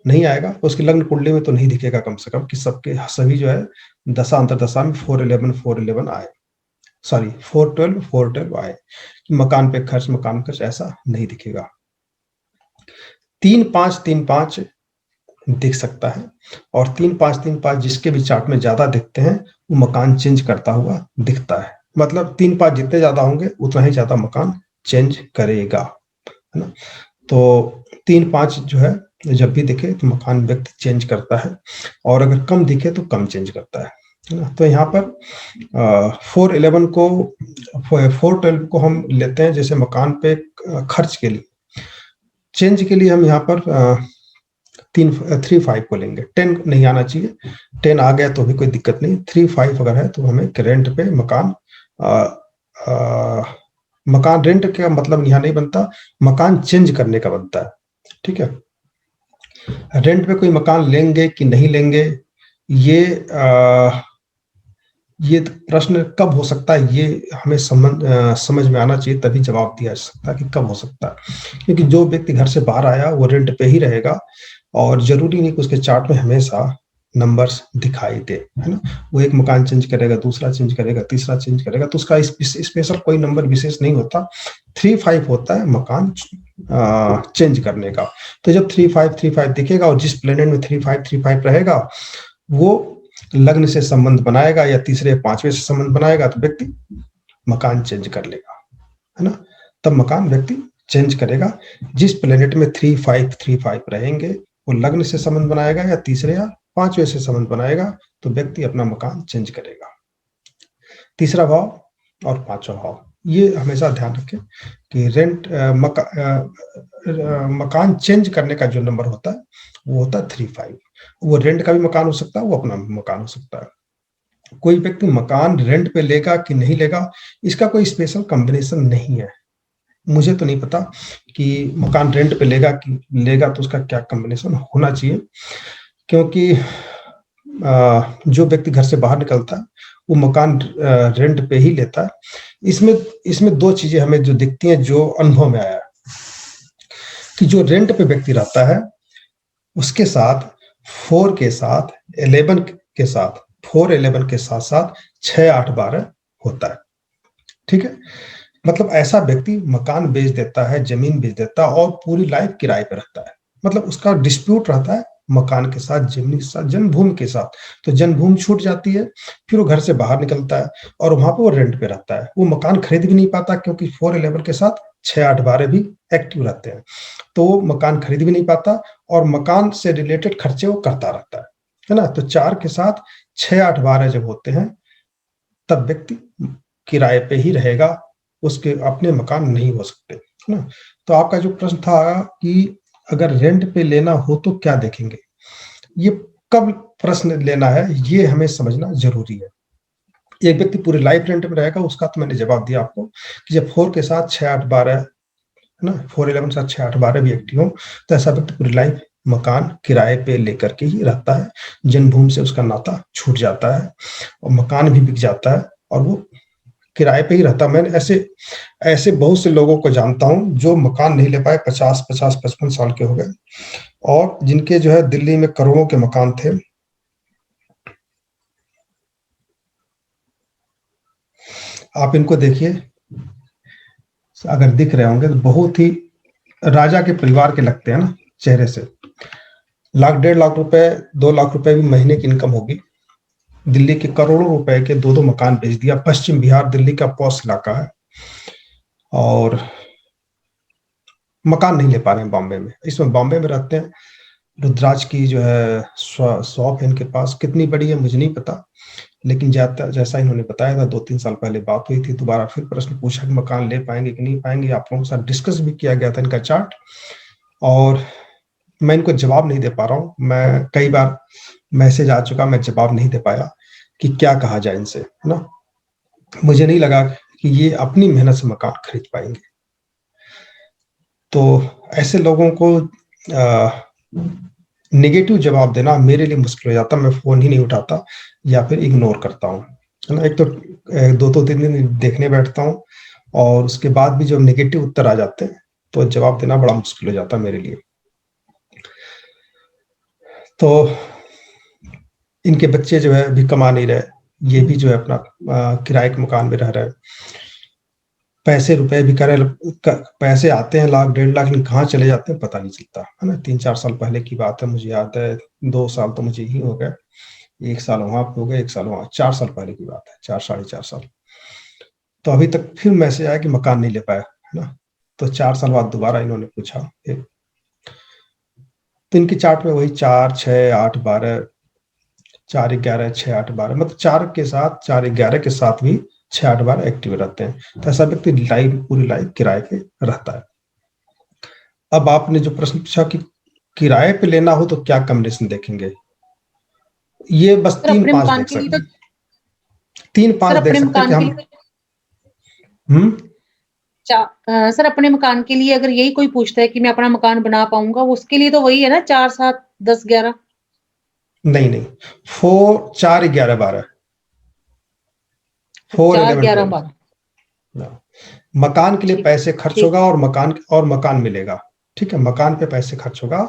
नहीं आएगा तो उसकी लग्न कुंडली में तो नहीं दिखेगा कम से कम कि सबके सभी जो है दशा अंतरदशा में 4, 11 आए, सॉरी 4, 12 आए, मकान पे खर्च, मकान खर्च, ऐसा नहीं दिखेगा। 3, 5 दिख सकता है, और 3, 5 जिसके भी चार्ट में ज्यादा दिखते हैं वो मकान चेंज करता हुआ दिखता है। मतलब 3, 5 जितने ज्यादा होंगे उतना ही ज्यादा मकान चेंज करेगा, है ना। तो 3, 5 जो है जब भी दिखे तो मकान व्यक्ति चेंज करता है, और अगर कम दिखे तो कम चेंज करता है ना। तो यहाँ पर 4, 11 को 4, 12 को हम लेते हैं जैसे मकान पे खर्च के लिए। चेंज के लिए हम यहाँ पर 3, 5 को लेंगे। 10 नहीं आना चाहिए, 10 आ गया तो भी कोई दिक्कत नहीं। 3, 5 अगर है तो हमें रेंट पे मकान, मकान रेंट का मतलब यहाँ नहीं बनता, मकान चेंज करने का बनता है, ठीक है। रेंट पे कोई मकान लेंगे कि नहीं लेंगे, ये प्रश्न कब हो सकता है, ये हमें समझ में आना चाहिए, तभी जवाब दिया जा सकता है कि कब हो सकता है। क्योंकि जो व्यक्ति घर से बाहर आया वो रेंट पे ही रहेगा, और जरूरी नहीं कि उसके चार्ट में हमेशा नंबर्स दिखाई दे, है ना। वो एक मकान चेंज करेगा, दूसरा चेंज करेगा, तीसरा चेंज करेगा, तो उसका स्पेशल कोई नंबर विशेष नहीं होता। 3, 5 होता है मकान चेंज करने का। तो जब 3, 5 दिखेगा और जिस प्लेनेट में 3, 5 रहेगा वो लग्न से संबंध बनाएगा या तीसरे 5वें से संबंध बनाएगा, तो व्यक्ति मकान चेंज कर लेगा, है ना। तब मकान व्यक्ति चेंज करेगा। जिस प्लेनेट में 3, 5 रहेंगे वो लग्न से संबंध बनाएगा या तीसरे या 5वें से संबंध बनाएगा, तो व्यक्ति अपना मकान चेंज करेगा। तीसरा भाव और 5वां भाव, ये हमेशा ध्यान रखें कि रेंट मकान चेंज करने का जो नंबर होता है वो होता है 3, 5। वो रेंट का भी मकान हो सकता है, वो अपना मकान हो सकता है। कोई व्यक्ति मकान रेंट पे लेगा कि नहीं लेगा, इसका कोई स्पेशल कॉम्बिनेशन नहीं है। मुझे तो नहीं पता कि मकान रेंट पे लेगा कि लेगा तो उसका क्या कॉम्बिनेशन होना चाहिए, क्योंकि जो व्यक्ति घर से बाहर निकलता है वो मकान रेंट पे ही लेता है। इसमें 2 चीजें हमें जो दिखती हैं, जो अनुभव में आया कि जो रेंट पे व्यक्ति रहता है उसके साथ 4 के साथ 11 के साथ 4, 11 के साथ साथ 6, 8, 12 होता है, ठीक है। मतलब ऐसा व्यक्ति मकान बेच देता है, जमीन बेच देता है, और पूरी लाइफ किराए पे रहता है। मतलब उसका डिस्प्यूट रहता है मकान के साथ, जमीन के साथ, जन्मभूमि के साथ। तो जन्मभूमि छूट जाती है, फिर वो घर से बाहर निकलता है और वहां पर वो रेंट पे रहता है। वो मकान खरीद भी नहीं पाता, क्योंकि 4, 11 के साथ 6, 8, 12 भी एक्टिव रहते हैं, तो वो मकान खरीद भी नहीं पाता, और मकान से रिलेटेड खर्चे वो करता रहता है ना। तो 4 के साथ 6, 8, 12 जब होते हैं तब व्यक्ति किराए पे ही रहेगा, उसके अपने मकान नहीं हो सकते, है ना। तो आपका जो प्रश्न था कि अगर रेंट पे लेना हो तो क्या देखेंगे, ये कब प्रश्न लेना है ये हमें समझना जरूरी है। एक व्यक्ति पूरी लाइफ रेंट में रहेगा, उसका तो मैंने जवाब दिया आपको कि जब 4 के साथ 6, 8, 12 है ना, 4, 11 के साथ 6, 8, 12 भी एक्टिव हो, तो ऐसा व्यक्ति पूरी लाइफ मकान किराए पे लेकर के ही रहता है। जन्मभूमि से उसका नाता छूट जाता है और मकान भी बिक जाता है और वो किराए पे ही रहता है। मैंने ऐसे बहुत से लोगों को जानता हूं जो मकान नहीं ले पाए, 50, 55 साल के हो गए, और जिनके जो है दिल्ली में करोड़ों के मकान थे। आप इनको देखिए, अगर दिख रहे होंगे तो बहुत ही राजा के परिवार के लगते हैं ना चेहरे से। 1,00,000 1,50,000 रुपए, 2 लाख रुपए भी महीने की इनकम होगी। दिल्ली के करोड़ों रुपए के 2-2 मकान बेच दिया। पश्चिम बिहार दिल्ली का पॉश इलाका है और मकान नहीं ले पा रहे हैं बॉम्बे में। इसमें बॉम्बे में रहते हैं। रुद्राज की जो है शॉप है इनके पास, कितनी बड़ी है मुझे नहीं पता, लेकिन जैसा इन्होंने बताया था 2-3 साल पहले बात हुई थी, दोबारा फिर प्रश्न पूछा कि मकान ले पाएंगे कि नहीं पाएंगे। आप लोगों के साथ डिस्कस भी किया गया था इनका चार्ट, और मैं इनको जवाब नहीं दे पा रहा हूँ। मैं कई बार मैसेज आ चुका, मैं जवाब नहीं दे पाया कि क्या कहा जाए इनसे, है ना। मुझे नहीं लगा कि ये अपनी मेहनत से मकान खरीद पाएंगे। तो ऐसे लोगों को नेगेटिव जवाब देना मेरे लिए मुश्किल हो जाता। मैं फोन ही नहीं उठाता या फिर इग्नोर करता हूँ, है ना। एक तो 2-3 दिन देखने बैठता हूँ और उसके बाद भी जब नेगेटिव उत्तर आ जाते हैं तो जवाब देना बड़ा मुश्किल हो जाता है मेरे लिए। तो इनके बच्चे जो है अभी कमा नहीं रहे, ये भी जो है अपना किराए के मकान में रह रहे हैं। पैसे रुपए भी करे, पैसे आते हैं 1,00,000 1,50,000, लेकिन कहाँ चले जाते हैं पता नहीं चलता, है ना। 3-4 साल पहले की बात है, मुझे याद है। 2 साल तो मुझे ही हो गए, 1 साल वहां हो गए, 1 साल वहां। 4 साल पहले की बात है, 4-4.5 साल। तो अभी तक फिर मैसेज आया कि मकान नहीं ले पाया, है ना। तो 4 साल बाद दोबारा इन्होंने पूछा। तो इनकी चार्ट में वही 4, 6, 8, 12, 4, 11, 6, 8, 12, मतलब 4 के साथ 4, 11 के साथ भी 6, 8, 12 एक्टिव रहते हैं। तो ऐसा व्यक्ति पूरी लाइफ किराए पे रहता है। अब आपने जो प्रश्न पूछा कि किराए पे लेना हो तो क्या कॉम्बिनेशन देखेंगे, ये बस सर अपने 3-5 मकान देख के लिए सकते तो हैं। 3-5 सर देख अपने सकते हैं कि मकान के हम लिए सर अपने मकान के लिए अगर यही कोई पूछता है कि मैं अपना मकान बना पाऊंगा, उसके लिए तो वही है ना 4, 7, 10, 11। नहीं 4, 4, 11, 12, 4, 4, 11, 11, 12। 12। मकान के लिए ठीक पैसे खर्च ठीक होगा और मकान मिलेगा। ठीक है, मकान पे पैसे खर्च होगा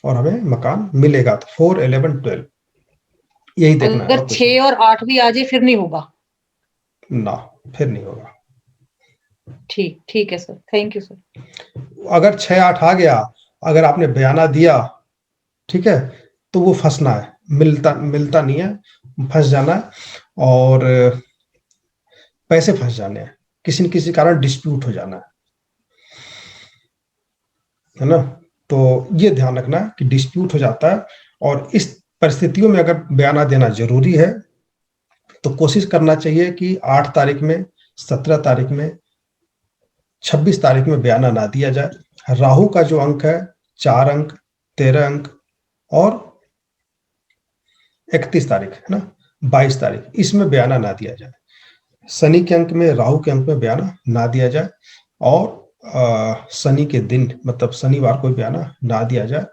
और हमें मकान मिलेगा। तो 4, 11, 12 यही देखना है अगर और कुछ 6 और 8 भी आ जाए फिर नहीं होगा। नहीं। ना, फिर नहीं होगा। ठीक ठीक है सर, थैंक यू सर। अगर 6-8 आ गया, अगर आपने बयाना दिया, ठीक है, तो वो फंसना है, मिलता नहीं है, फंस जाना है और पैसे फंस जाने हैं, किसी न किसी कारण डिस्प्यूट हो जाना है ना। तो ये ध्यान रखना कि डिस्प्यूट हो जाता है, और इस परिस्थितियों में अगर बयाना देना जरूरी है तो कोशिश करना चाहिए कि 8 तारीख में, 17 तारीख में, 26 तारीख में बयाना ना दिया जाए। राहु का जो अंक है 4 अंक, 13 अंक और 31 तारीख, है ना, 22 तारीख, इसमें बयाना ना दिया जाए। शनि के अंक में, राहु के अंक में बयाना ना दिया जाए, और शनि के दिन मतलब शनिवार को बयाना ना दिया जाए,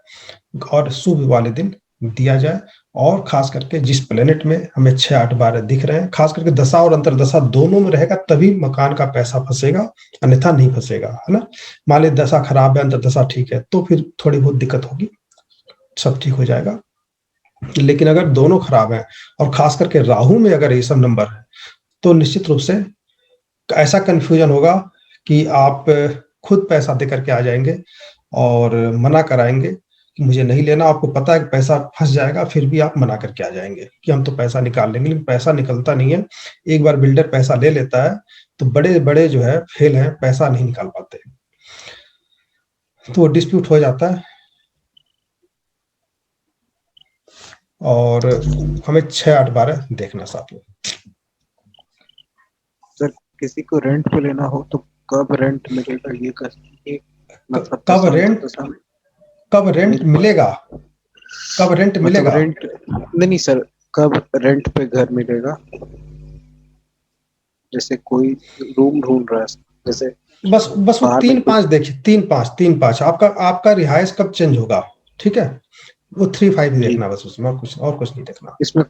और शुभ वाले दिन दिया जाए। और खास करके जिस प्लेनेट में हमें 6, 8, 12 दिख रहे हैं, खास करके दशा और अंतरदशा दोनों में रहेगा तभी मकान का पैसा फंसेगा, अन्यथा नहीं फंसेगा, है ना। मान ली दशा खराब है, अंतरदशा ठीक है, तो फिर थोड़ी बहुत दिक्कत होगी, सब ठीक हो जाएगा। लेकिन अगर दोनों खराब हैं और खास करके राहु में अगर ये सब नंबर है, तो निश्चित रूप से ऐसा कंफ्यूजन होगा कि आप खुद पैसा दे करके आ जाएंगे और मना कराएंगे कि मुझे नहीं लेना। आपको पता है कि पैसा फंस जाएगा, फिर भी आप मना करके आ जाएंगे कि हम तो पैसा निकाल लेंगे, लेकिन पैसा निकलता नहीं है। एक बार बिल्डर पैसा ले लेता है तो बड़े बड़े जो है फेल हैं, पैसा नहीं निकाल पाते, तो डिस्प्यूट हो जाता है। और हमें 6, 8, 12 देखना साथ में। सर किसी को रेंट पे लेना हो तो कब रेंट मिलेगा, ये मतलब कब दशा रेंट दशा में कब रेंट मिल पाए, मिलेगा? कब रेंट मतलब मिलेगा? रेंट नहीं सर, कब रेंट पे घर मिलेगा? जैसे कोई रूम ढूंढ रहा है, जैसे बस वो बाहर में 3-5 देखिए, 3-5 आपका रिहाइश कब चेंज होगा, ठीक है। वो 3-5 ही जी, देखना, बस उसमें और कुछ नहीं देखना। इसमें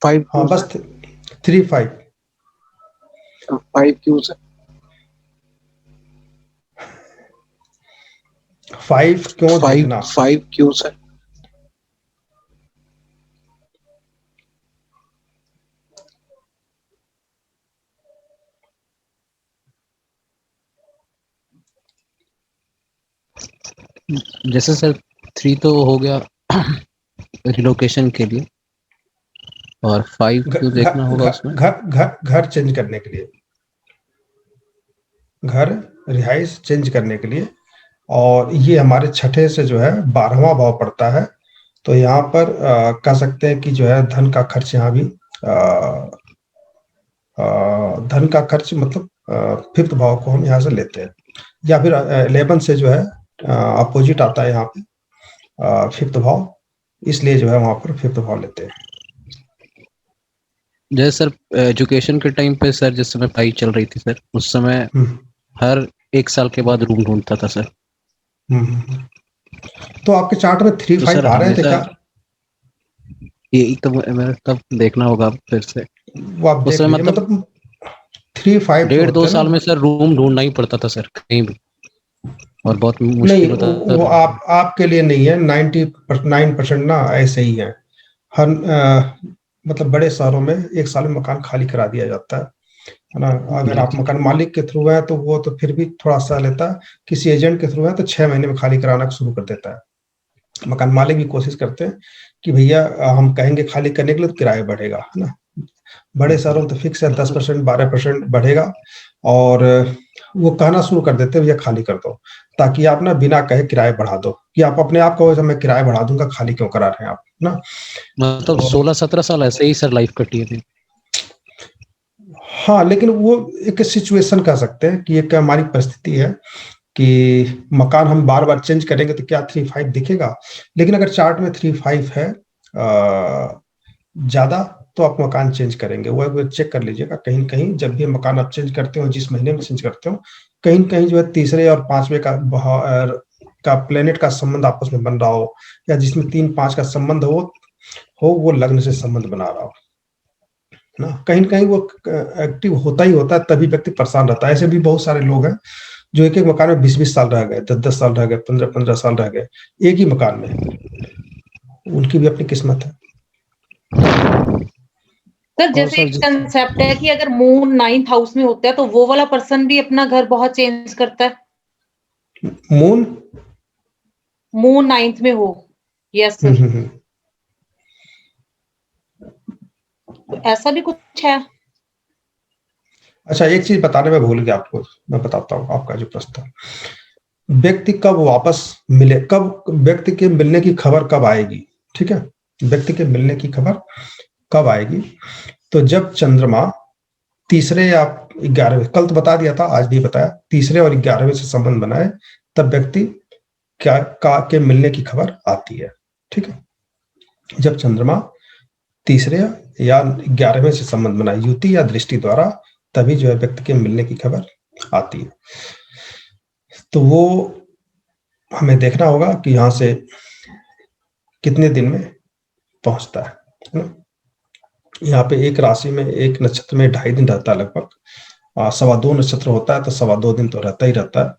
5 हाँ क्यों बस सर? 3-5। 5 क्यों सर? 5 क्यों 5 देखना? 5 क्यों सर? जैसे सर 3 तो हो गया रिलोकेशन के लिए, और 5 घ- जो देखना घ- होगा घ- उसमें। घर चेंज करने के लिए, घर रिहाइश चेंज करने के लिए। और ये हमारे छठे से जो है 12वां भाव पड़ता है। तो यहाँ पर कह सकते हैं कि जो है धन का खर्च यहाँ भी धन का खर्च मतलब 5th भाव को हम यहाँ से लेते हैं, या फिर 11 से जो है अपोजिट आता है यहाँ पे 5th भाव, इसलिए जो है वहां पर 5th भाव लेते हैं। जैसे सर एजुकेशन के टाइम पे सर, जिस समय पढ़ाई चल रही थी सर, उस समय हम्म, हर 1 साल के बाद रूम ढूंढता था सर। हम्म। तो आपके चार्ट में 3 तो 5 सर आ रहे थे हमेशा क्या? ये तो मेरा तब देखना होगा फिर से। वो आप उस देख समय लीजिए, मतलब मतलब 3 5 जो 1.5-2 होते हैं साल ना, में सर रूम ढूंढना ही पड़ता था सर कहीं भी, और बहुत नहीं मुश्किल होता था। वो आपके लिए नहीं है, 99% ना ऐसे ही है। हर मतलब बड़े शहरों में 1 साल में मकान खाली करा दिया जाता है ना। अगर जी आप मकान मालिक के थ्रू है तो वो तो फिर भी थोड़ा सा लेता है, किसी एजेंट के थ्रू है तो 6 महीने में खाली कराना शुरू कर देता है। मकान मालिक भी कोशिश करते हैं कि भैया हम कहेंगे खाली करने के लिए तो किराया बढ़ेगा, है ना। बड़े शहरों में तो फिक्स है 10% 12% बढ़ेगा, और वो कहना शुरू कर देते हैं भैया खाली कर दो, ताकि आप ना बिना कहे किराए बढ़ा दो, कि आप अपने आप कहो मैं किराया बढ़ा दूंगा, खाली क्यों करा रहे हैं आप ना। मतलब तो 16-17 साल ऐसे ही सर लाइफ कटी है। हाँ, लेकिन वो एक सिचुएशन कह सकते हैं कि एक हमारी परिस्थिति है कि मकान हम बार बार चेंज करेंगे तो क्या 3 5 दिखेगा। लेकिन अगर चार्ट में 3 5 है ज्यादा, तो आप मकान चेंज करेंगे। वो एक बार चेक कर लीजिएगा, कहीं न कहीं जब भी मकान आप चेंज करते हो, जिस महीने में चेंज करते हो, कहीं न कहीं जो है तीसरे और 5वें का प्लेनेट का संबंध आपस में बन रहा हो, या जिसमें 3 5 का संबंध हो वो लग्न से संबंध बना रहा हो ना। कहीं न कहीं वो एक्टिव होता ही होता है, तभी व्यक्ति परेशान रहता है। ऐसे भी बहुत सारे लोग हैं जो एक-एक मकान में 20-20 साल रह गए, 10-10 साल रह गए, 15-15 साल रह गए, एक ही मकान में। उनकी भी अपनी किस्मत है। सर और जैसे सर एक कंसेप्ट है कि अगर मून 9th हाउस में होता है तो वो वाला पर्सन भी अपना घर बहुत चेंज करता है। मून मून 9th में हो, यस सर, तो ऐसा भी कुछ है। अच्छा, एक चीज बताने में भूल गया आपको, मैं बताता हूँ आपका जो प्रश्न था। व्यक्ति कब वापस मिले, कब व्यक्ति के मिलने की खबर कब आएगी, ठीक है। व्यक्ति के मिलने की खबर कब आएगी, तो जब चंद्रमा तीसरे या 11वें, कल तो बता दिया था, आज भी बताया, तीसरे और 11वें से संबंध बनाए, तब व्यक्ति क्या के मिलने की खबर आती है, ठीक है। जब चंद्रमा तीसरे या 11वें से संबंध बनाए युति या दृष्टि द्वारा, तभी जो है व्यक्ति के मिलने की खबर आती है। तो वो हमें देखना होगा कि यहाँ से कितने दिन में पहुंचता है ना। यहाँ पे एक राशि में, एक नक्षत्र में 2.5 दिन रहता है लगभग, 2.25 नक्षत्र होता है तो 2.25 दिन तो रहता ही रहता है।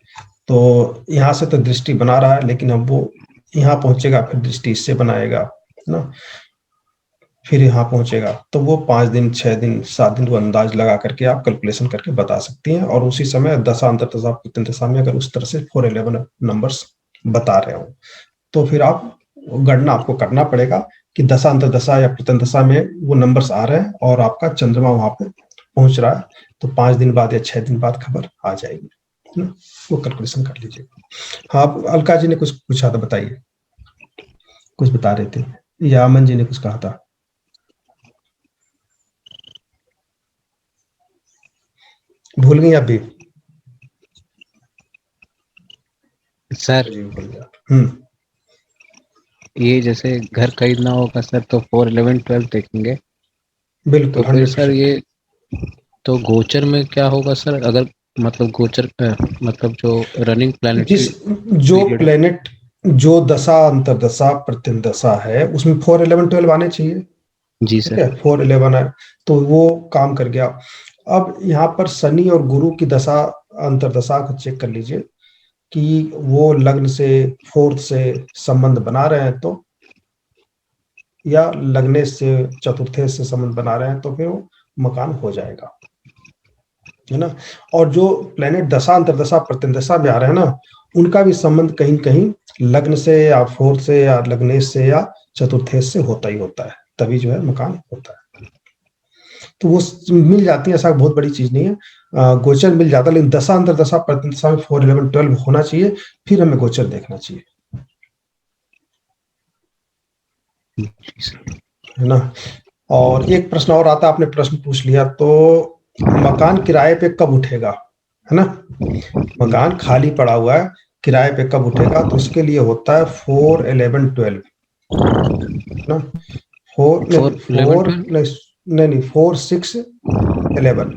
तो यहाँ से तो दृष्टि बना रहा है, लेकिन अब वो यहाँ पहुंचेगा, फिर दृष्टि इससे बनाएगा, है ना, फिर यहाँ पहुंचेगा। तो वो 5 दिन 6 दिन 7 दिन को अंदाज लगा करके आप कैलकुलेशन करके बता सकती हैं। और उसी समय दशा अंतर्दशा प्रत्यंत दशा में अगर उस तरह से 411 नंबर्स बता रहे हो, तो फिर आप गणना आपको करना पड़ेगा कि दशा अंतर्दशा या प्रत्यंत दशा में वो नंबर्स आ रहे हैं और आपका चंद्रमा वहां पे पहुंच रहा है, तो 5 दिन बाद या 6 दिन बाद खबर आ जाएगी, है ना। वो कैलकुलेशन कर लीजिएगा। हाँ, अलका जी ने कुछ पूछा था, बताइए, कुछ बता रहे थे, या अमन जी ने कुछ कहा था। भूल गई आप भी? सर जी भूल गया। ये जैसे घर खरीदना होगा सर तो 4 11 12 देखेंगे। बिल्कुल तो फिर सर 100%। ये तो गोचर में क्या होगा सर, अगर मतलब गोचर मतलब जो रनिंग प्लैनेटरी जिस जो पीरियड है। प्लेनेट जो दशा अंतर्दशा प्रत्यंत दशा है उसमें 4 11 12 आने चाहिए, जी ठीक सर। है। 4 11 है तो वो काम कर गया। अब यहाँ पर शनि और गुरु की दशा अंतर्दशा को चेक कर लीजिए कि वो लग्न से 4th से संबंध बना रहे हैं, तो या लग्ने से 4th से संबंध बना रहे हैं, तो फिर वो मकान हो जाएगा। है ना। और जो प्लेनेट दशा अंतरदशा प्रत्यंदशा में आ रहे हैं ना, उनका भी संबंध कहीं न कहीं लग्न से या फोर्थ से या लग्नेश से या चतुर्थेश से होता ही होता है, तभी जो है मकान होता है। तो वो मिल जाती है, ऐसा बहुत बड़ी चीज नहीं है। गोचर मिल जाता है, लेकिन दशा अंतरदशा प्रत्यंदशा में 4, 11, 12 होना चाहिए, फिर हमें गोचर देखना चाहिए, है ना। और एक प्रश्न और आता है, आपने प्रश्न पूछ लिया, तो मकान किराए पे कब उठेगा, है ना। मकान खाली पड़ा हुआ है, किराए पे कब उठेगा, तो उसके लिए होता है 4, 11, 12, है ना। 4 नहीं 11, 4 नहीं 4, 6, 11,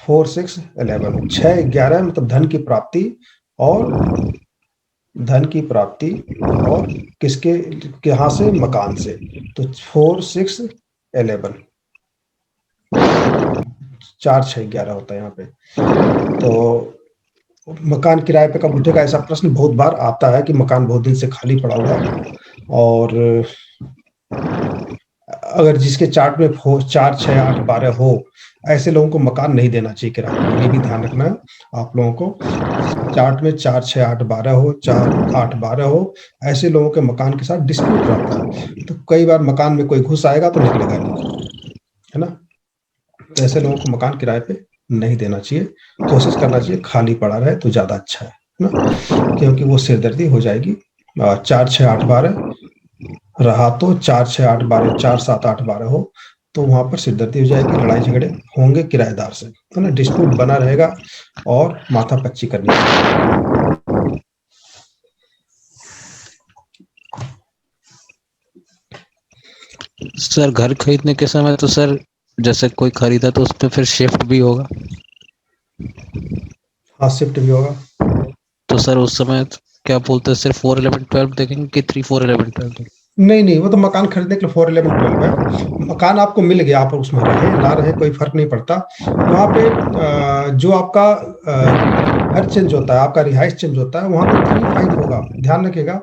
4, 6, 11, 6, 11 मतलब धन की प्राप्ति, और धन की प्राप्ति और किसके यहाँ से, मकान से। तो 4, 6, 11, 4, 6, 11 होता है यहाँ पे। तो मकान किराए पे कब उठेगा, ऐसा प्रश्न बहुत बार आता है कि मकान बहुत दिन से खाली पड़ा हुआ है, और अगर जिसके चार्ट में 4, 6, 8, 12 हो, ऐसे लोगों को मकान नहीं देना चाहिए किराए पे। ये भी ध्यान रखना है आप लोगों को। चार्ट में 4, 6, 8, 12 हो, 4, 8, 12 हो, ऐसे लोगों के मकान के साथ डिस्प्यूट रहता है, तो कई बार मकान में कोई घुस आएगा तो निकलेगा नहीं, है ना। तो ऐसे लोगों को मकान किराए पे नहीं देना चाहिए, कोशिश करना चाहिए खाली पड़ा रहे तो ज्यादा अच्छा है ना, क्योंकि वो सिरदर्दी हो जाएगी। 4, 6, 8, 12 रहा तो 4, 6, 8, 12, 4, 7, 8, 12 हो, तो वहां पर सिरदर्दी हो जाएगी, लड़ाई झगड़े होंगे किराएदार से, है ना, डिस्प्यूट बना रहेगा और माथा पच्ची करनी पड़ेगी। सर घर खरीदने के समय तो सर जैसे कोई खरीदा तो उसमें फिर शिफ्ट भी होगा, हाँ शिफ्ट भी होगा। तो सर उस समय क्या बोलते हैं, सिर्फ 4, 11, 12 देखेंगे कि 3, 4, 11, 12 देखेंगे? नहीं वो तो मकान खरीदने के लिए 4, 11, 12 है। मकान आपको मिल गया, आप उसमें रहे ना रहे कोई फर्क नहीं पड़ता। वहाँ पे जो आपका घर चेंज होता है, आपका रिहाइश चेंज होता है, वहाँ पे 3, 5 होगा, ध्यान रखिएगा।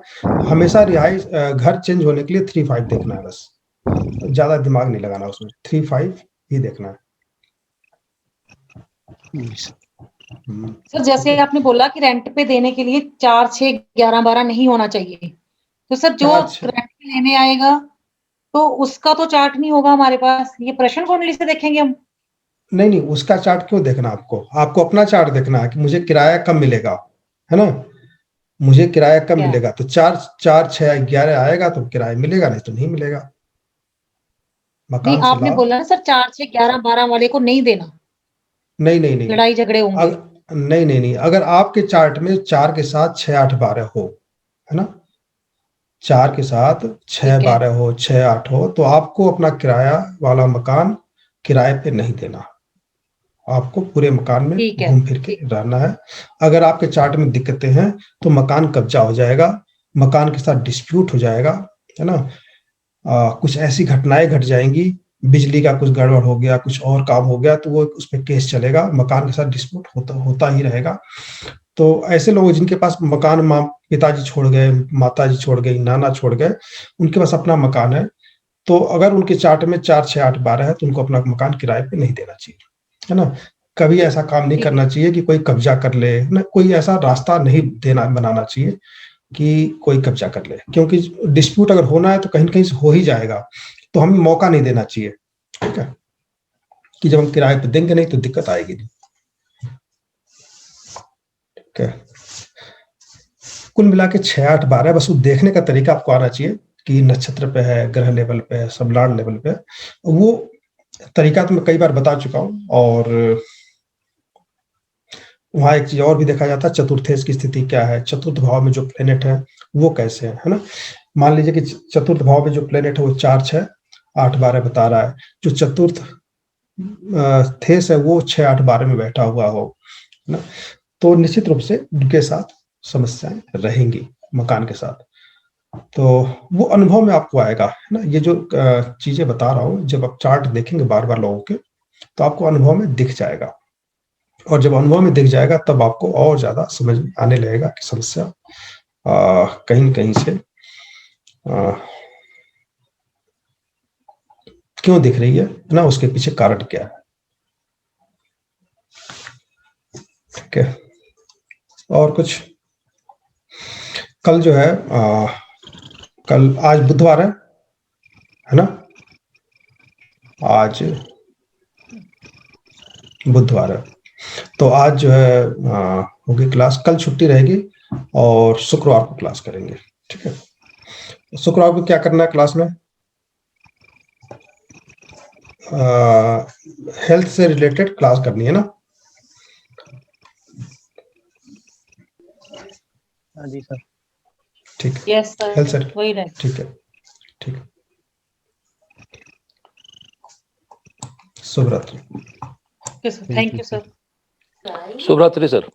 हमेशा रिहाइश घर चेंज होने के लिए 3, 5 देखना है, बस ज्यादा दिमाग नहीं लगाना उसमें, 3, 5 ही देखना है। सर जैसे आपने बोला कि रेंट पे देने के लिए 4, 6, 11, 12 नहीं होना चाहिए, तो सर जो 4, 6 रेंट पे लेने आएगा तो उसका तो चार्ट नहीं होगा हमारे पास, ये प्रश्न कुंडली से देखेंगे हम? नहीं उसका चार्ट क्यों देखना, आपको अपना चार्ट देखना है कि मुझे किराया कब मिलेगा, है ना। मुझे किराया कब क्या? मिलेगा, तो 4, 4, 6, 11 आएगा तो किराया मिलेगा, नहीं तो नहीं मिलेगा। नहीं मकान से आपने लाओ। बोला ना सर 4, 6, 11, 12 वाले को नहीं देना, नहीं लड़ाई झगड़े होंगे। नहीं अगर आपके चार्ट में 4 के साथ 6, 8, 12 हो, है ना, 4 के साथ 6, ठीक है 12 हो, 6, 8 हो, तो आपको अपना किराया वाला मकान किराए पे नहीं देना, आपको पूरे मकान में ठीक है घूम फिर के रहना है। अगर आपके चार्ट में दिक्कतें हैं तो मकान कब्जा हो जाएगा, मकान के साथ डिस्प्यूट हो जाएगा, है ना। कुछ ऐसी घटनाएं घट जाएंगी, बिजली का कुछ गड़बड़ हो गया, कुछ और काम हो गया, तो वो उस पर केस चलेगा, मकान के साथ डिस्प्यूट होता ही रहेगा। तो ऐसे लोग जिनके पास मकान पिताजी छोड़ गए, माताजी छोड़ गई, नाना छोड़ गए, उनके पास अपना मकान है, तो अगर उनके चार्ट में 4, 6, 8, 12 है तो उनको अपना मकान किराए पे नहीं देना चाहिए, है ना। कभी ऐसा काम नहीं ठीक करना चाहिए कि कोई कब्जा कर ले ना, कोई ऐसा रास्ता नहीं बनाना चाहिए कि कोई कब्जा कर ले, क्योंकि डिस्प्यूट अगर होना है तो कहीं कहीं से हो ही जाएगा, तो हमें मौका नहीं देना चाहिए, ठीक है, कि जब हम किराए पे देंगे नहीं तो दिक्कत आएगी नहीं, ठीक है। कुल मिला के 6, 8, 12 बस वो देखने का तरीका आपको आना चाहिए कि नक्षत्र पे है, ग्रह लेवल पे है, सब लॉर्ड लेवल पे है। वो तरीका तो मैं कई बार बता चुका हूँ। और वहां एक चीज और भी देखा जाता है, चतुर्थेश की स्थिति क्या है, चतुर्थ भाव में जो प्लेनेट है वो कैसे है ना। मान लीजिए कि चतुर्थ भाव में जो प्लेनेट है वो 4, 6, 8, 12 बता रहा है, जो चतुर्थ थेस है वो 6, 8, 12 में बैठा हुआ हो ना, तो निश्चित रूप से उनके साथ समस्याएं रहेंगी मकान के साथ। तो वो अनुभव में आपको आएगा, है ना। ये जो चीजें बता रहा हूँ, जब आप चार्ट देखेंगे बार बार लोगों के, तो आपको अनुभव में दिख जाएगा, और जब अनुभव में दिख जाएगा तब आपको और ज्यादा समझ में आने लगेगा कि समस्या कहीं न कहीं से क्यों दिख रही है ना, उसके पीछे कारण क्या है। ठीक है, और कुछ? कल जो है कल, आज बुधवार है ना? आज बुधवार है, तो आज जो है होगी क्लास, कल छुट्टी रहेगी और शुक्रवार को क्लास करेंगे। ठीक है, शुक्रवार को क्या करना है क्लास में? हेल्थ से रिलेटेड क्लास करनी है ना? हाँ जी सर। ठीक है, यस सर, हेल्थ से, वही रहे। ठीक है, ठीक है, शुभ रात्रि। Thank you sir. शुभ रात्रि सर।